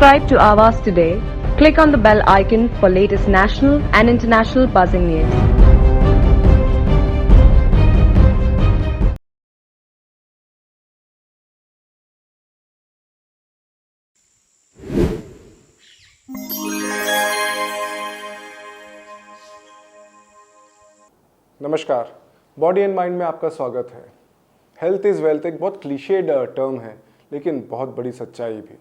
Subscribe to Avas today. Click on the bell icon for latest national and international buzzing news. नमस्कार, body and mind में आपका स्वागत है। Health is wealth एक बहुत clichéd term है, लेकिन बहुत बड़ी सच्चाई भी।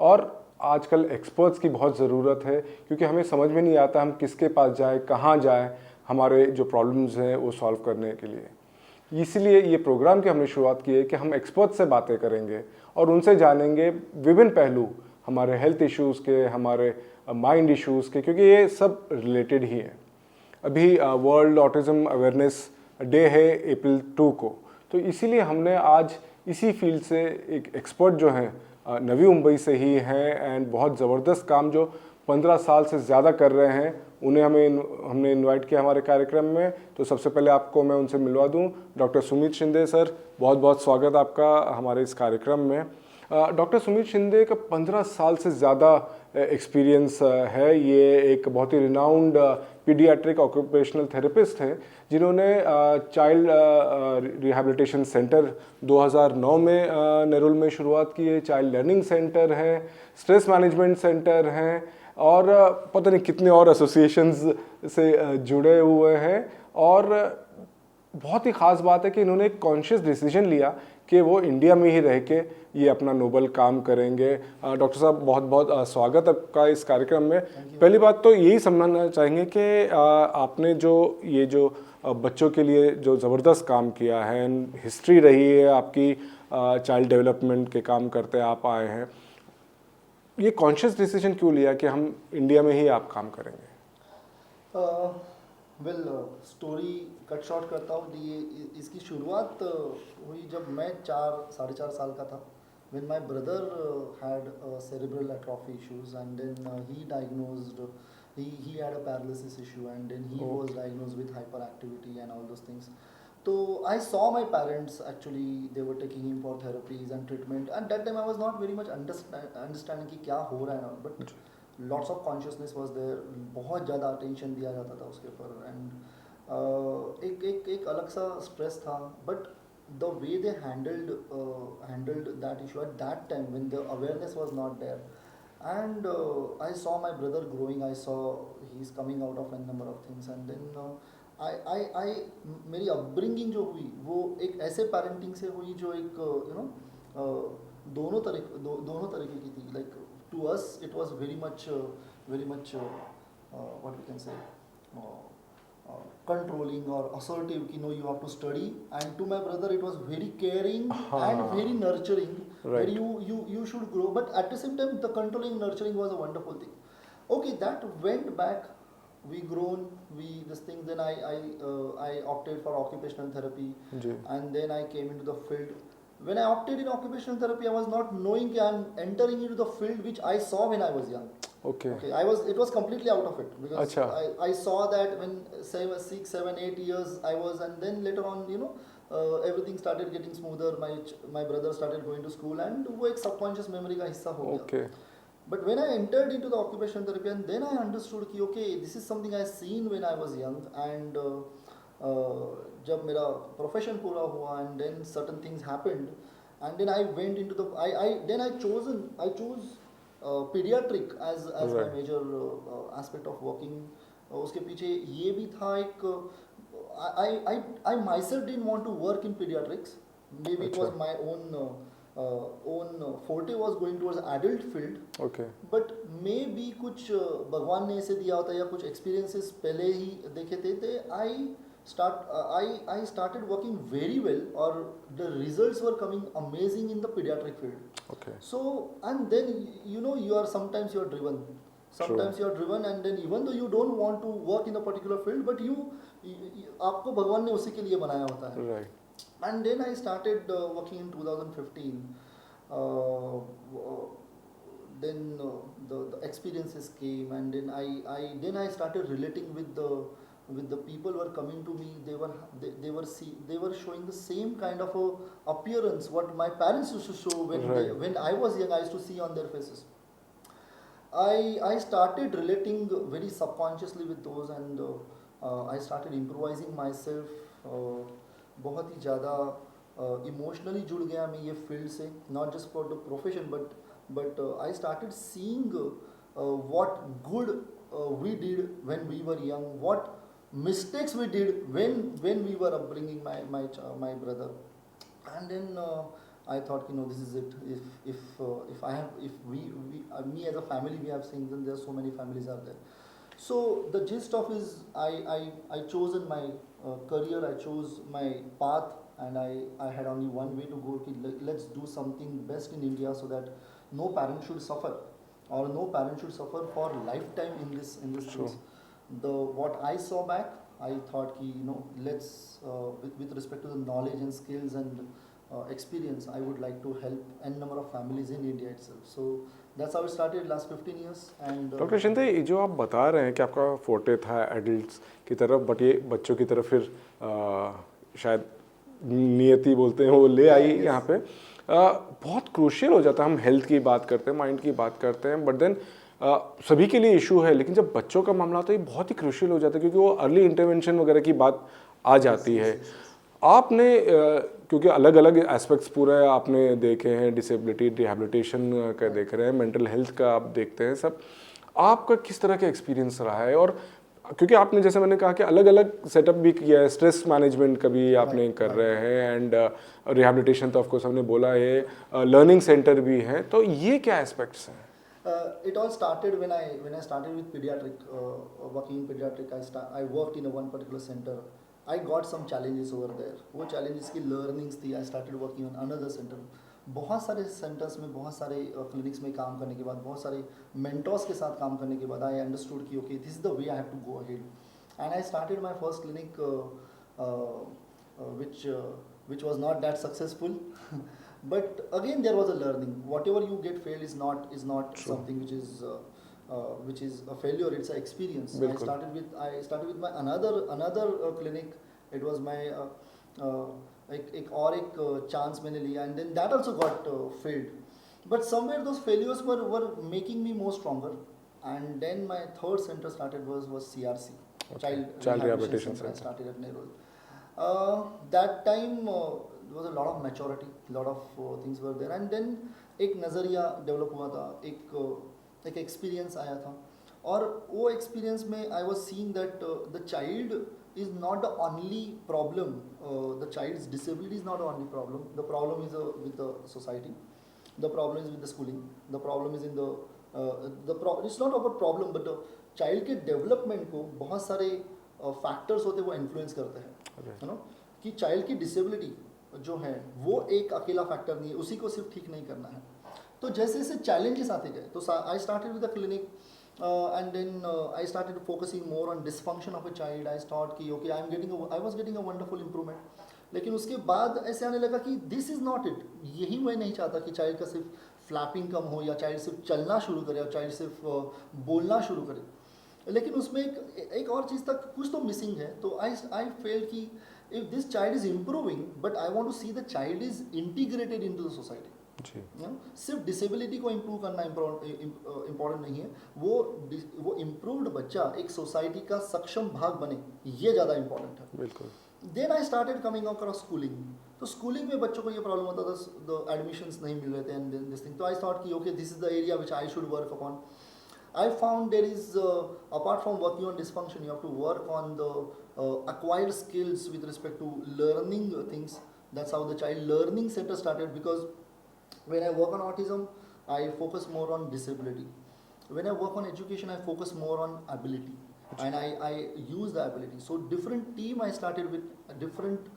और आजकल एक्सपर्ट्स की बहुत ज़रूरत है, क्योंकि हमें समझ में नहीं आता हम किसके पास जाए, कहाँ जाए हमारे जो प्रॉब्लम्स हैं वो सॉल्व करने के लिए। इसीलिए ये प्रोग्राम की हमने शुरुआत की है कि हम एक्सपर्ट्स से बातें करेंगे और उनसे जानेंगे विभिन्न पहलू हमारे हेल्थ इश्यूज़ के, हमारे माइंड इश्यूज़ के, क्योंकि ये सब रिलेटेड ही हैं। अभी वर्ल्ड ऑटिज़म अवेयरनेस डे है अप्रैल 2 को, तो इसीलिए हमने आज इसी फील्ड से एक एक्सपर्ट जो हैं नवी मुंबई से ही हैं एंड बहुत ज़बरदस्त काम जो 15 साल से ज़्यादा कर रहे हैं, उन्हें हमने इनवाइट किया हमारे कार्यक्रम में। तो सबसे पहले आपको मैं उनसे मिलवा दूं। डॉक्टर सुमित शिंदे सर, बहुत बहुत स्वागत आपका हमारे इस कार्यक्रम में। डॉक्टर सुमित शिंदे का 15 साल से ज़्यादा एक्सपीरियंस है। ये एक बहुत ही रिनाउंड पीडियाट्रिक ऑक्यूपेशनल थेरेपिस्ट हैं, जिन्होंने चाइल्ड रिहैबिलिटेशन सेंटर 2009 में नेरुल में शुरुआत की है। चाइल्ड लर्निंग सेंटर है, स्ट्रेस मैनेजमेंट सेंटर हैं और पता नहीं कितने और एसोसिएशंस से जुड़े हुए हैं। और बहुत ही ख़ास बात है कि इन्होंने एक कॉन्शियस डिसीजन लिया कि वो इंडिया में ही रह के ये अपना नोबल काम करेंगे। डॉक्टर साहब, बहुत बहुत स्वागत आपका इस कार्यक्रम में। पहली बात तो यही समझना चाहेंगे कि आपने जो बच्चों के लिए जो ज़बरदस्त काम किया है, हिस्ट्री रही है आपकी, चाइल्ड डेवलपमेंट के काम करते आप आए हैं, ये कॉन्शियस डिसीजन क्यों लिया कि हम इंडिया में ही आप काम करेंगे? वेल, स्टोरी कट शॉर्ट करता हूँ। ये इसकी शुरुआत हुई जब मैं 4-4.5 साल का था। when my brother had cerebral atrophy issues, and then he diagnosed he had a paralysis issue, and then he was diagnosed with hyperactivity and all those things. So I saw my parents, actually they were taking him for therapies and treatment. At that time I was not very much understanding कि क्या हो रहा है ना, but lots of consciousness was there, बहुत ज़्यादा attention दिया जाता था उसके ऊपर, and एक अलग सा stress था। But the way they handled that issue at that time when the awareness was not there, and I saw my brother growing. I saw he's coming out of a number of things, and then I मेरी upbringing जो हुई वो एक ऐसे parenting से हुई जो एक दोनों तरीके की थी। Like to us it was very much what we can say, controlling or assertive कि no, you have to study. And to my brother it was very caring and very nurturing, where you should grow, but at the same time the controlling, nurturing was a wonderful thing. Okay, that went back, we grown, this thing. Then I opted for occupational therapy, and then I came into the field. When I opted in occupational therapy, I was not knowing that I'm entering into the field which I saw when I was young. Okay. It was completely out of it, because I saw that when 6, 7, 8 years I was, and then later on everything started getting smoother. My brother started going to school, and वो एक subconscious memory का हिस्सा हो गया. But when I entered into the occupational therapy, and then I understood कि okay, this is something I seen when I was young, and जब मेरा profession पूरा हुआ, and then certain things happened, and then I went into the I chose pediatric as my major aspect of working. उसके पीछे ये भी था एक I myself didn't want to work in pediatrics. Maybe it was my own forte was going towards adult field. Okay. But maybe कुछ भगवान ने ऐसे दिया होता, या कुछ experiences पहले ही देखे थे। I started working very well, or the results were coming amazing in the pediatric field. Okay. So, and then you are sometimes driven. Sometimes you are driven, and then even though you don't want to work in a particular field, but आपको भगवान ने उसी के लिए बनाया होता है. Right. And then I started working in 2015. Then the experiences came, and then I started relating with the people who were coming to me. They were showing the same kind of appearance what my parents used to show when I was young. I used to see on their faces. I started relating very subconsciously with those, and I started improvising myself. बहुत ही ज़्यादा emotionally जुड़ गया मैं ये field से, not just for the profession, but I started seeing what good we did when we were young, what mistakes we did when we were upbringing my brother, and then I thought, this is it. If I have, if we me as a family we have seen, then there are so many families out there. So the gist of is I chosen my career, I chose my path, and I had only one way to go. Let's do something best in India so that no parent should suffer, or no parent should suffer for lifetime in this Sure. things. What I saw back, I thought ki, let's with respect to the knowledge and skills and experience, I would like to help n number of families in India itself. So that's how it started last 15 years. And doctor Shinde, ये जो आप बता रहे हैं कि आपका forte था adults की तरफ, बट ये बच्चों की तरफ फिर शायद नियति बोलते हैं वो ले आई यहाँ पे, बहुत क्रूशियल हो जाता है। हम हेल्थ की बात करते हैं, माइंड की बात करते हैं, बट देन सभी के लिए इशू है, लेकिन जब बच्चों का मामला आता है ये बहुत ही क्रूशियल हो जाता है, क्योंकि वो अर्ली इंटरवेंशन वगैरह की बात आ जाती है। आपने क्योंकि अलग अलग एस्पेक्ट्स पूरे आपने देखे हैं, डिसेबिलिटी, रिहैबिलिटेशन का देख रहे हैं, मेंटल हेल्थ का आप देखते हैं सब, आपका किस तरह का एक्सपीरियंस रहा है? और क्योंकि आपने, जैसे मैंने कहा कि अलग अलग सेटअप भी किया है, स्ट्रेस मैनेजमेंट का भी आपने कर रहे हैं, एंड रिहैबिलिटेशन तो ऑफकोर्स हमने बोला है, लर्निंग सेंटर भी है, तो ये क्या एस्पेक्ट्स हैं? It all started when I started with pediatric, working in pediatric. I worked in one particular center. I got some challenges over there. वो challenges की learnings थी. I started working on another center. बहुत सारे centers में, बहुत सारे clinics में काम करने के बाद, बहुत सारे mentors के साथ काम करने के बाद, I understood कि okay, this is the way I have to go ahead. And I started my first clinic, which was not that successful. But again, there was a learning. Whatever you get failed is not True. something which is a failure. It's an experience. बिल्कुल. I started with my another clinic. It was my एक chance मैंने लिया, and then that also got failed. But somewhere those failures were making me more stronger. And then my third center started was CRC, Okay. Child Rehabilitation Center. I Center. started at Nerul. That time there was a lot of maturity, lot of things were there, and then एक नज़रिया develop हुआ था, एक experience आया था, और वो experience में I was seeing that the child is not the only problem. The child's disability is not the only problem. The problem is with the society. The problem is with the schooling. The problem is in it's not about problem, but child के development को बहुत सारे factors होते हैं, वो influence करते हैं, है ना, कि child की disability जो है वो एक अकेला फैक्टर नहीं है, उसी को सिर्फ ठीक नहीं करना है। तो जैसे जैसे चैलेंजेस आते गए, तो I started with the clinic, and then I started focusing more on dysfunction of a child. I thought कि okay, I was getting a wonderful improvement. लेकिन उसके बाद ऐसे आने लगा कि this is not it. यही मैं नहीं चाहता कि चाइल्ड का सिर्फ फ्लैपिंग कम हो, या चाइल्ड सिर्फ चलना शुरू करे, या चाइल्ड सिर्फ बोलना शुरू करे, लेकिन उसमें एक और चीज़ तक कुछ तो मिसिंग है। तो आई फेल कि if this child is improving, but I want to see the child is integrated into the society. जी. सिर्फ डिसेबिलिटी को इम्प्रूव करना इम्पोर्टेंट नहीं है, वो इम्प्रूव्ड बच्चा एक सोसाइटी का सक्षम भाग बने, ये ज़्यादा इम्पोर्टेंट है। बिल्कुल. Then I started coming across schooling. तो स्कूलिंग में बच्चों को ये प्रॉब्लम होता था, द एडमिशन्स नहीं मिल रहे थे एंड दिस थिंग। तो आई थॉट कि okay, this is the area which I should work upon. I found there is, apart from working on dysfunction, you have to work on the acquired skills with respect to learning things. That's how the child learning center started, because when I work on autism, I focus more on disability. When I work on education, I focus more on ability, and I use the ability. So different team I started with, different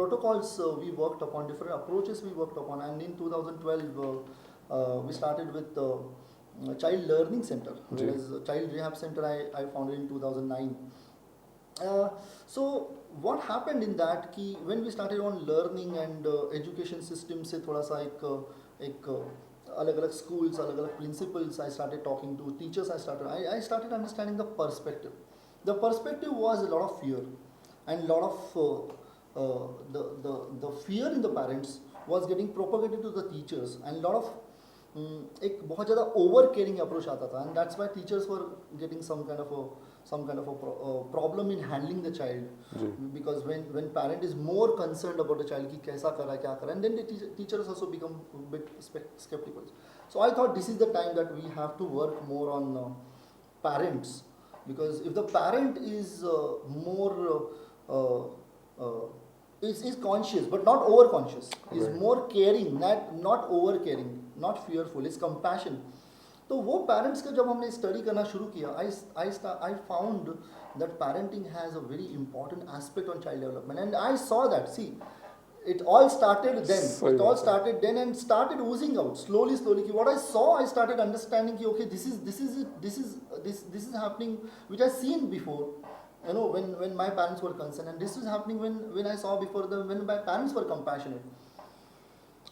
protocols we worked upon, different approaches we worked upon, and in 2012 we started with Child Learning Center, whereas Child Rehab Center I founded in 2009. So what happened in that कि when we started on learning and education system से थोड़ा सा एक अलग-अलग schools, अलग-अलग principals, I started talking to teachers, I started understanding the perspective. The perspective was a lot of fear, and lot of the fear in the parents was getting propagated to the teachers, and lot of एक बहुत ज़्यादा over caring approach आता था, and that's why teachers were getting some kind of problem in handling the child, because when parent is more concerned about the child कि कैसा कर रहा है क्या कर रहा है, and then teachers also become bit skeptical. So I thought this is the time that we have to work more on parents, because if the parent is more is conscious but not over conscious, is more caring, not over caring, not fearful, is compassion. तो वो parents का जब हमने study करना शुरू किया, I found that parenting has a very important aspect on child development, and I saw that, see, it all started then. It all started then and started oozing out slowly. Ki what I saw, I started understanding ki okay, this is happening, which I seen before. You know, when my parents were concerned, and this is happening when I saw before when my parents were compassionate.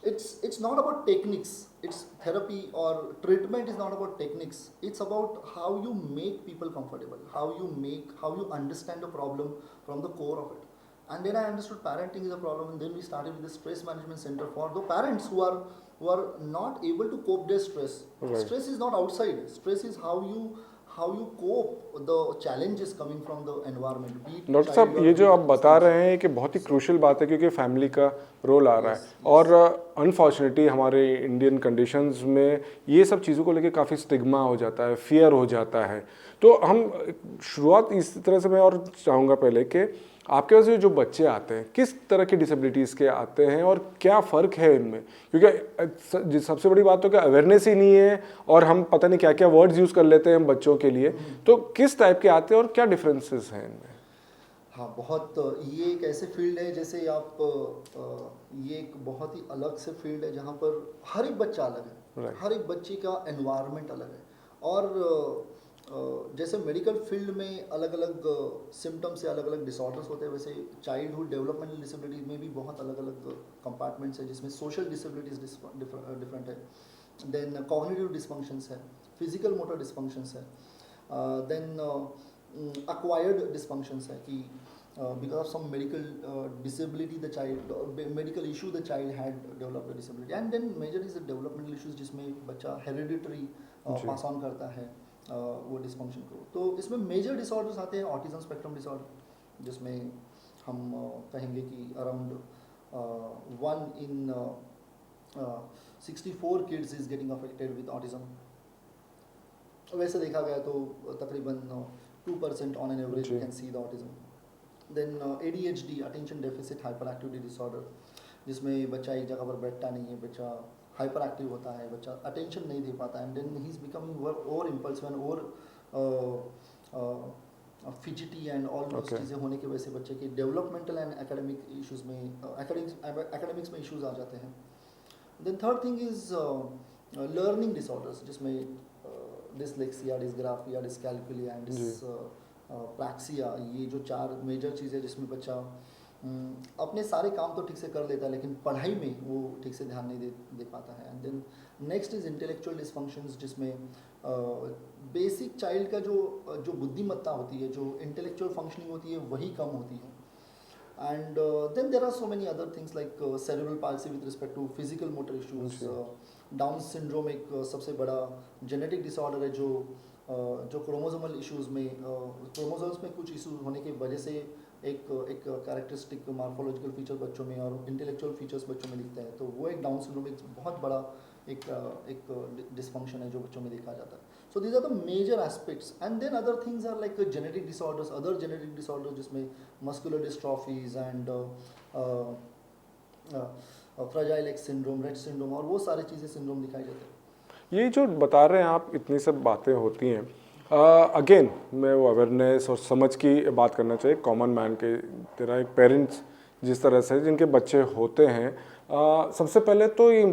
It's not about techniques. It's therapy or treatment is not about techniques. It's about how you make people comfortable, how you understand the problem from the core of it. And then I understood parenting is a problem, and then we started with the stress management center for the parents who are not able to cope their stress. Right. Stress is not outside. Stress is how you cope the challenges coming from the environment. Doctor साहब, ये जो आप बता रहे हैं कि बहुत ही crucial बात है, क्योंकि फैमिली का रोल आ रहा है, और अनफॉर्चुनेटली हमारे इंडियन कंडीशंस में ये सब चीज़ों को लेके काफ़ी स्टिग्मा हो जाता है, फियर हो जाता है. तो हम शुरुआत इस तरह से मैं और चाहूँगा पहले कि आपके पास जो बच्चे आते हैं किस तरह की डिसेबिलिटीज़ के आते हैं और क्या फ़र्क है इनमें, क्योंकि सबसे बड़ी बात तो कि अवेयरनेस ही नहीं है और हम पता नहीं क्या क्या वर्ड्स यूज़ कर लेते हैं बच्चों के लिए. तो किस टाइप के आते हैं और क्या डिफरेंसेस हैं इनमें? हाँ, बहुत, ये एक ऐसे फील्ड है जैसे आप ये एक बहुत ही अलग से फील्ड है जहाँ पर हर एक बच्चा अलग है. हर एक बच्चे का एनवायरनमेंट अलग है, और जैसे मेडिकल फील्ड में अलग अलग सिम्टम्स से अलग अलग डिसऑर्डर्स होते हैं, वैसे चाइल्डहुड डेवलपमेंटल डिसेबिलिटीज में भी बहुत अलग अलग कंपार्टमेंट्स है, जिसमें सोशल डिसेबिलिटीज डिफरेंट है, देन कॉग्निटिव डिसफंक्शंस है, फिजिकल मोटर डिसफंक्शंस है, देन acquired dysfunctions है कि because of some medical disability the child, medical issue the child had developed a disability, and then major is the developmental issues जिसमें बच्चा hereditary pass on करता है वो dysfunction को. तो इसमें मेजर डिसऑर्डर्स आते हैं, ऑटिज्म स्पेक्ट्रम डिसऑर्डर, जिसमें हम कहेंगे कि around 1 in 64 kids is getting affected with autism. वैसे देखा गया तो तकरीबन 2% on an average we can see the autism. Then ADHD, attention deficit hyperactivity disorder, जिसमें बच्चा एक जगह पर बैठता नहीं है, बच्चा हाइपर एक्टिव होता है, बच्चा अटेंशन नहीं दे पाता है, and then he is becoming over impulsive and over fidgety and all those चीज़ें होने की वजह से बच्चे के डेवलपमेंटल एंड एकेडमिक इश्यूज में एकेडमिक्स में इश्यूज आ जाते हैं. Then third thing is learning disorders, जिसमें dyslexia, dysgraphia, dyscalculia and dyspraxia, ये जो 4 मेजर चीज़ें जिसमें बच्चा अपने सारे काम तो ठीक से कर लेता है लेकिन पढ़ाई में वो ठीक से ध्यान नहीं दे पाता है. And then next is intellectual dysfunctions, जिसमें बेसिक चाइल्ड का जो बुद्धिमत्ता होती है, जो इंटेलेक्चुअल फंक्शनिंग होती है, वही कम होती है. And then there are so many other things like cerebral palsy with respect to physical motor issues. Down syndrome एक सबसे बड़ा जेनेटिक डिसऑर्डर है जो क्रोमोसोमल इश्यूज में, क्रोमोसोम्स में कुछ इश्यूज होने की वजह से एक कैरेक्टरिस्टिक मार्फोलॉजिकल फीचर बच्चों में और इंटेलेक्चुअल फीचर्स बच्चों में दिखते हैं. तो वो एक डाउन सिंड्रोम एक बहुत बड़ा एक डिसफंक्शन है जो बच्चों में देखा जाता है. So these are the major aspects. And then other things are like genetic disorders, other genetic disorders जिसमें muscular dystrophies and fragile X syndrome, Rett syndrome, और वो सारी चीज़ें सिंड्रोम दिखाई जाते हैं. ये जो बता रहे हैं आप, इतनी सब बातें होती हैं, अगेन मैं वो अवेयरनेस और समझ की बात करना चाहिए कॉमन मैन के तेरा एक पेरेंट्स जिस तरह से जिनके बच्चे होते हैं. सबसे पहले तो ये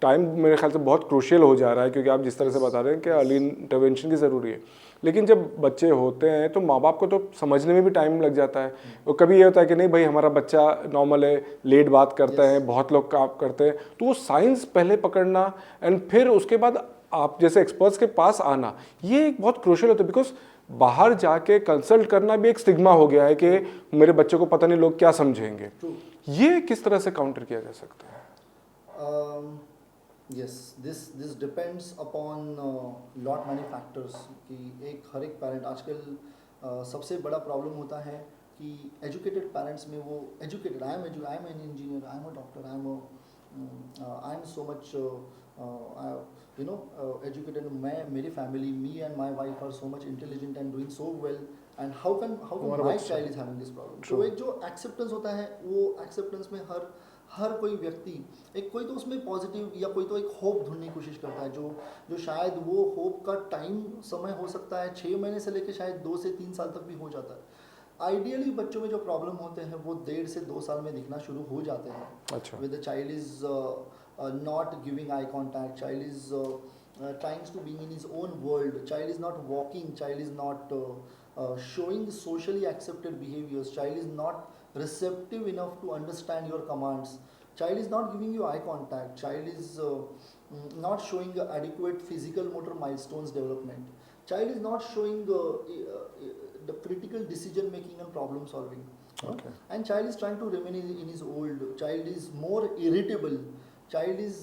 टाइम मेरे ख्याल से बहुत क्रूशियल हो जा रहा है, क्योंकि आप जिस तरह से बता रहे हैं कि अर्ली इंटरवेंशन की ज़रूरी है. लेकिन जब बच्चे होते हैं तो माँ बाप को तो समझने में भी टाइम लग जाता है. और कभी ये होता है कि नहीं भाई हमारा बच्चा नॉर्मल है, लेट बात करता है, बहुत लोग काम करते हैं, तो वो साइंस पहले पकड़ना एंड फिर उसके बाद आप जैसे एक्सपर्ट्स के पास आना, ये एक बहुत क्रूशियल होता है. बिकॉज बाहर जाके कंसल्ट करना भी एक स्टिग्मा हो गया है कि मेरे बच्चे को पता नहीं लोग क्या समझेंगे. ये किस तरह से काउंटर किया जा सकता है? Yes, this depends upon lot many factors कि एक हर एक पेरेंट आजकल सबसे बड़ा प्रॉब्लम होता है कि एजुकेटेड पेरेंट्स में वो educated I am an engineer, I am a doctor, I am so much educated, मैं मेरी family me and my wife are so much intelligent and doing so well and how can my child is having this problem. तो एक जो acceptance होता है वो acceptance में हर कोई व्यक्ति एक कोई तो उसमें पॉजिटिव या कोई तो एक होप ढूंढने की कोशिश करता है जो शायद वो होप का टाइम समय हो सकता है 6 महीने से लेकर शायद 2 से 3 साल तक भी हो जाता है। आइडियली बच्चों में जो प्रॉब्लम होते हैं वो 1.5 से 2 साल में दिखना शुरू हो जाते हैं। अच्छा। With the child is not giving eye contact, child is trying to be in his own world, child is not walking, child is not showing socially accepted behaviors, child is not receptive enough to understand your commands, child is not giving you eye contact, child is not showing adequate physical motor milestones development, child is not showing the critical decision making and problem solving. Okay. And child is trying to remain in his old, child is more irritable, child is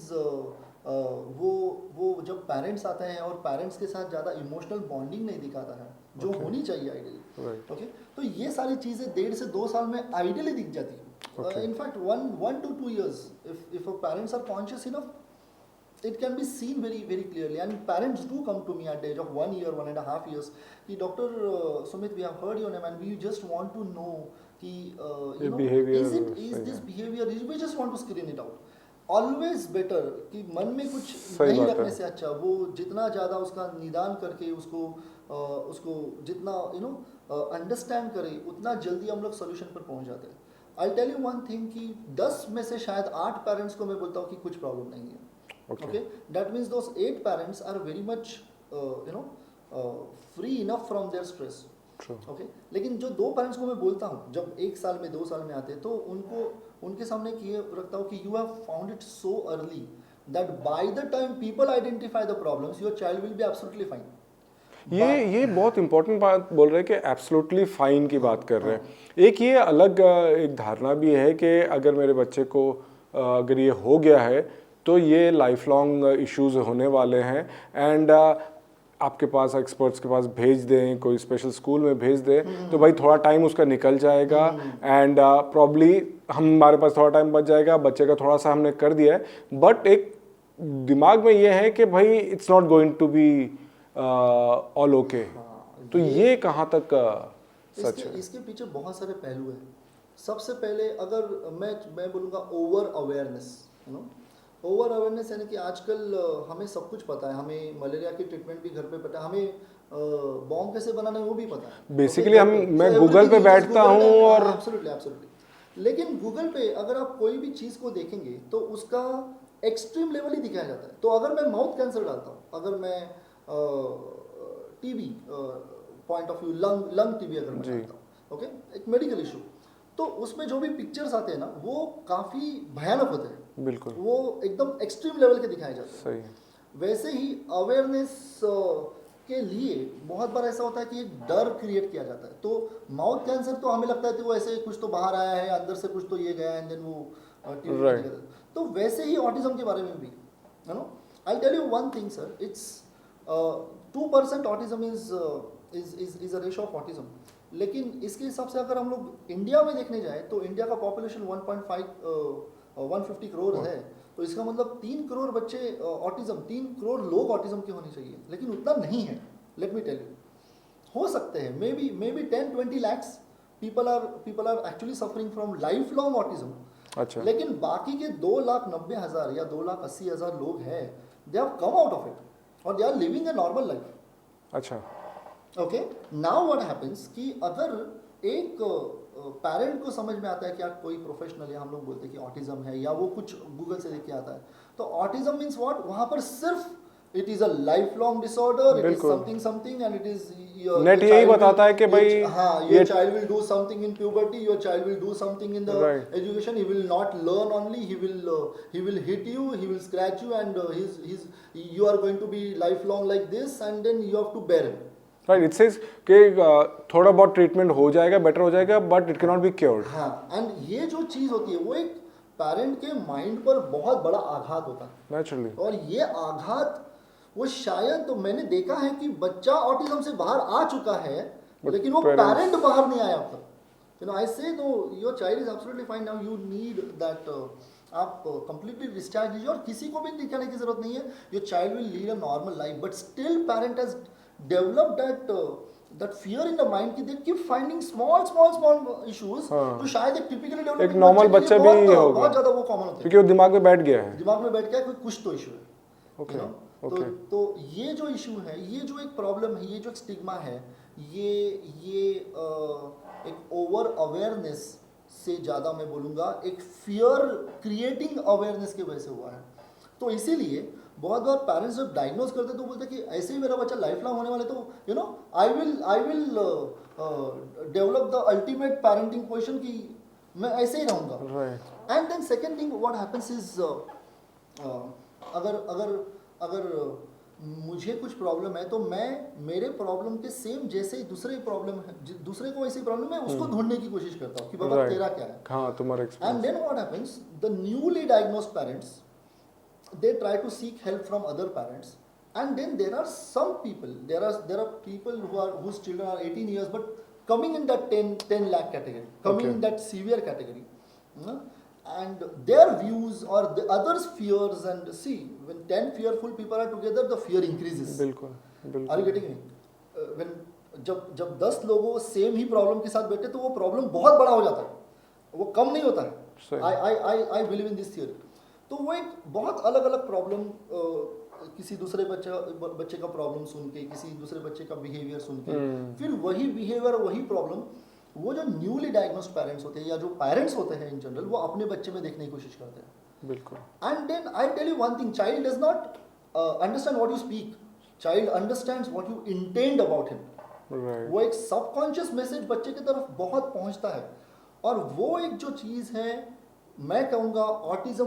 वो जब parents आते हैं और parents के साथ ज़्यादा emotional bonding नहीं दिखाता है जो होनी चाहिए आइडियली। ओके, तो ये सारी चीज़ें 1.5 से 2 साल में आइडियली दिख जाती है। In fact 1 to 2 years if a parents are conscious enough it can be seen very very clearly, and parents do come to me at the age of 1 year 1.5 years कि Dr. Sumit, we have heard your name and we just want to know कि you know behavior is this behavior, we just want to screen it out. Always better कि मन में कुछ सही नहीं बात रखने है। से अच्छा वो जितना ज़्यादा उसका निदान करके उसको जितना अंडरस्टैंड करे उतना जल्दी हम लोग सोल्यूशन पर पहुंच जाते हैं। I tell you one thing कि 10 में से शायद 8 पेरेंट्स को मैं बोलता हूँ कि कुछ प्रॉब्लम नहीं है। Okay, that means those 8 parents are very much free enough from their stress. Okay, लेकिन जो 2 पेरेंट्स को मैं बोलता हूँ जब 1 साल में 2 साल में आते हैं तो उनके सामने ये रखता हूँ कि you have found it so early that by the time people identify the problems your child will be absolutely fine. ये बहुत इंपॉर्टेंट बात बोल रहे हैं कि एब्सोल्युटली फाइन की बात कर रहे हैं। एक ये अलग एक धारणा भी है कि अगर मेरे बच्चे को अगर ये हो गया है तो ये लाइफ लॉन्ग इश्यूज होने वाले हैं एंड आपके पास एक्सपर्ट्स के पास भेज दें, कोई स्पेशल स्कूल में भेज दें तो भाई थोड़ा टाइम उसका निकल जाएगा एंड प्रॉब्ली हमारे पास थोड़ा टाइम बच जाएगा, बच्चे का थोड़ा सा हमने कर दिया है, बट एक दिमाग में ये है कि भाई it's not going to be all okay. तो ये कहाँ तक सच है? इसके पीछे बहुत सारे पहलू हैं। सबसे पहले अगर मैं बोलूँगा over awareness, you know, over awareness यानी कि आजकल हमें सब कुछ पता है, हमें मलेरिया की ट्रीटमेंट भी घर पे पता है, हमें बॉम्ब कैसे बनाना है वो भी पता है। बेसिकली मैं गूगल पे बैठता हूँ और एब्सोल्युटली, लेकिन गूगल पे अगर आप कोई भी चीज़ को देखेंगे तो उसका एक्सट्रीम लेवल ही दिखाया जाता है। तो अगर मैं माउथ कैंसर डालता हूँ, अगर मैं TB point of view lung TB अगर मैं डालता हूँ, ओके, एक मेडिकल इशू, तो उसमें जो भी पिक्चर्स आते हैं ना वो काफ़ी भयानक होते हैं। बिल्कुल, वो एकदम एक्सट्रीम लेवल के दिखाए जाते हैं। सही है। वैसे ही अवेयरनेस के लिए बहुत बार ऐसा होता है कि एक डर क्रिएट किया जाता है। तो माउथ कैंसर तो हमें लगता है कि वो ऐसे कुछ तो बाहर आया है, अंदर से कुछ तो ये गया एंड देन वो Right. तो वैसे ही ऑटिज्म के बारे में भी, you know, I tell you one thing sir, it's 2% autism is a ratio of autism. लेकिन इसके हिसाब से अगर हम लोग इंडिया में देखने जाए तो इंडिया का पॉपुलेशन 150 करोड़ है, तो इसका मतलब 3 करोड़ बच्चे ऑटिज्म, 3 करोड़ लोग ऑटिज्म के होने चाहिए, लेकिन उतना नहीं है। लेट मी टेल यू, हो सकते हैं may be 10-20 lakhs people are actually suffering from lifelong autism। अच्छा, लेकिन बाकी के 2,90,000 या 2,80,000 लोग हैं, they have come out of it और they are living a normal life. अच्छा, ओके, नाउ व्हाट हैपेंस कि अगर एक पेरेंट को समझ में आता है कि यार कोई प्रोफेशनल या हम लोग बोलते हैं कि ऑटिज्म है या वो कुछ गूगल से देख के आता है, तो ऑटिज्म मीन्स व्हाट, वहाँ पर सिर्फ it is a life long disorder, it is something and it is net यही बताता है कि भाई हाँ, your child will do something in puberty, your child will do something in the Right. education, he will not learn only, he will hit you, he will scratch you and you are going to be lifelong like this and then you have to bear it। Right, it says कि थोड़ा बहुत treatment हो जाएगा, better हो जाएगा, but it can not be cured. हाँ, and ये जो चीज़ होती है वो एक पेरेंट के माइंड पर बहुत बड़ा आघात होता है। नेचुरली। और ये आघात वो शायद तो मैंने देखा है कि बच्चा ऑटिज्म से बाहर आ चुका है But लेकिन वो parents- पेरेंट बाहर नहीं आया अब तक। यू नो आई से know your child is absolutely fine now, you need that आप कंप्लीटली डिस्चार्ज लीजिए और किसी को भी दिखाने की जरूरत नहीं है। Your child will lead a normal life but still parent has developed that fear in the mind कि they keep finding small issues. हाँ। तो शायद एक टिपिकली डेवलप एक normal बच्चा भी होगा। बहुत ज्यादा वो कॉमन होता है क्योंकि वो दिमाग में बैठ गया है। दिमाग में बैठ गया कोई कुछ तो इशू है। Okay you know? ओके। तो ये जो इशू है, ये जो एक प्रॉब्लम है, ये जो एक स्टिग्मा है, ये एक ओवर अवेयरनेस से ज़्यादा मैं बोलूँगा एक फियर क्रिएटिंग अवेयरनेस की वजह से हुआ है। तो इसीलिए बहुत बार पेरेंट्स जब डायग्नोज करते तो बोलते कि ऐसे ही मेरा बच्चा लाइफ लॉन्ग होने वाला है, तो you know I will develop the ultimate parenting position कि मैं ऐसे ही रहूँगा। Right. And then second thing what happens is अगर मुझे कुछ प्रॉब्लम है तो मैं मेरे प्रॉब्लम के सेम जैसे ही दूसरे प्रॉब्लम है, दूसरे को ऐसी प्रॉब्लम है उसको ढूंढने की कोशिश करता हूँ कि बाबा Right. तेरा क्या है। हाँ तुम्हारा and experience. Then what happens, the newly diagnosed parents they try to seek help from other parents, and then there are some people, there are people whose children are 18 years but coming in that 10 lakh category, coming Okay. in that severe category, and their views or the others fears, and see when 10 fearful people are together the fear increases. बिल्कुल Are बिल्कुल। you getting me? When जब 10 लोगों same ही problem के साथ बैठे तो वो problem बहुत बड़ा हो जाता है, वो कम नहीं होता है। सही। I believe in this theory. तो वो एक बहुत अलग अलग प्रॉब्लम, किसी दूसरे बच्चे का प्रॉब्लम सुन के, किसी दूसरे बच्चे का बिहेवियर सुन के, फिर वही बिहेवियर वही प्रॉब्लम वो जो न्यूली डायग्नोस्ड पेरेंट्स होते हैं या जो पेरेंट्स होते हैं इन जनरल वो अपने बच्चे में देखने की कोशिश करते हैं। बिल्कुल। And then I tell you one thing, child does not understand what you speak, child understands what you intend about him. Right. वो एक सबकॉन्शियस मैसेज बच्चे की तरफ बहुत पहुंचता है, और वो एक जो चीज़ है मैं कहूँगा ऑटिज्म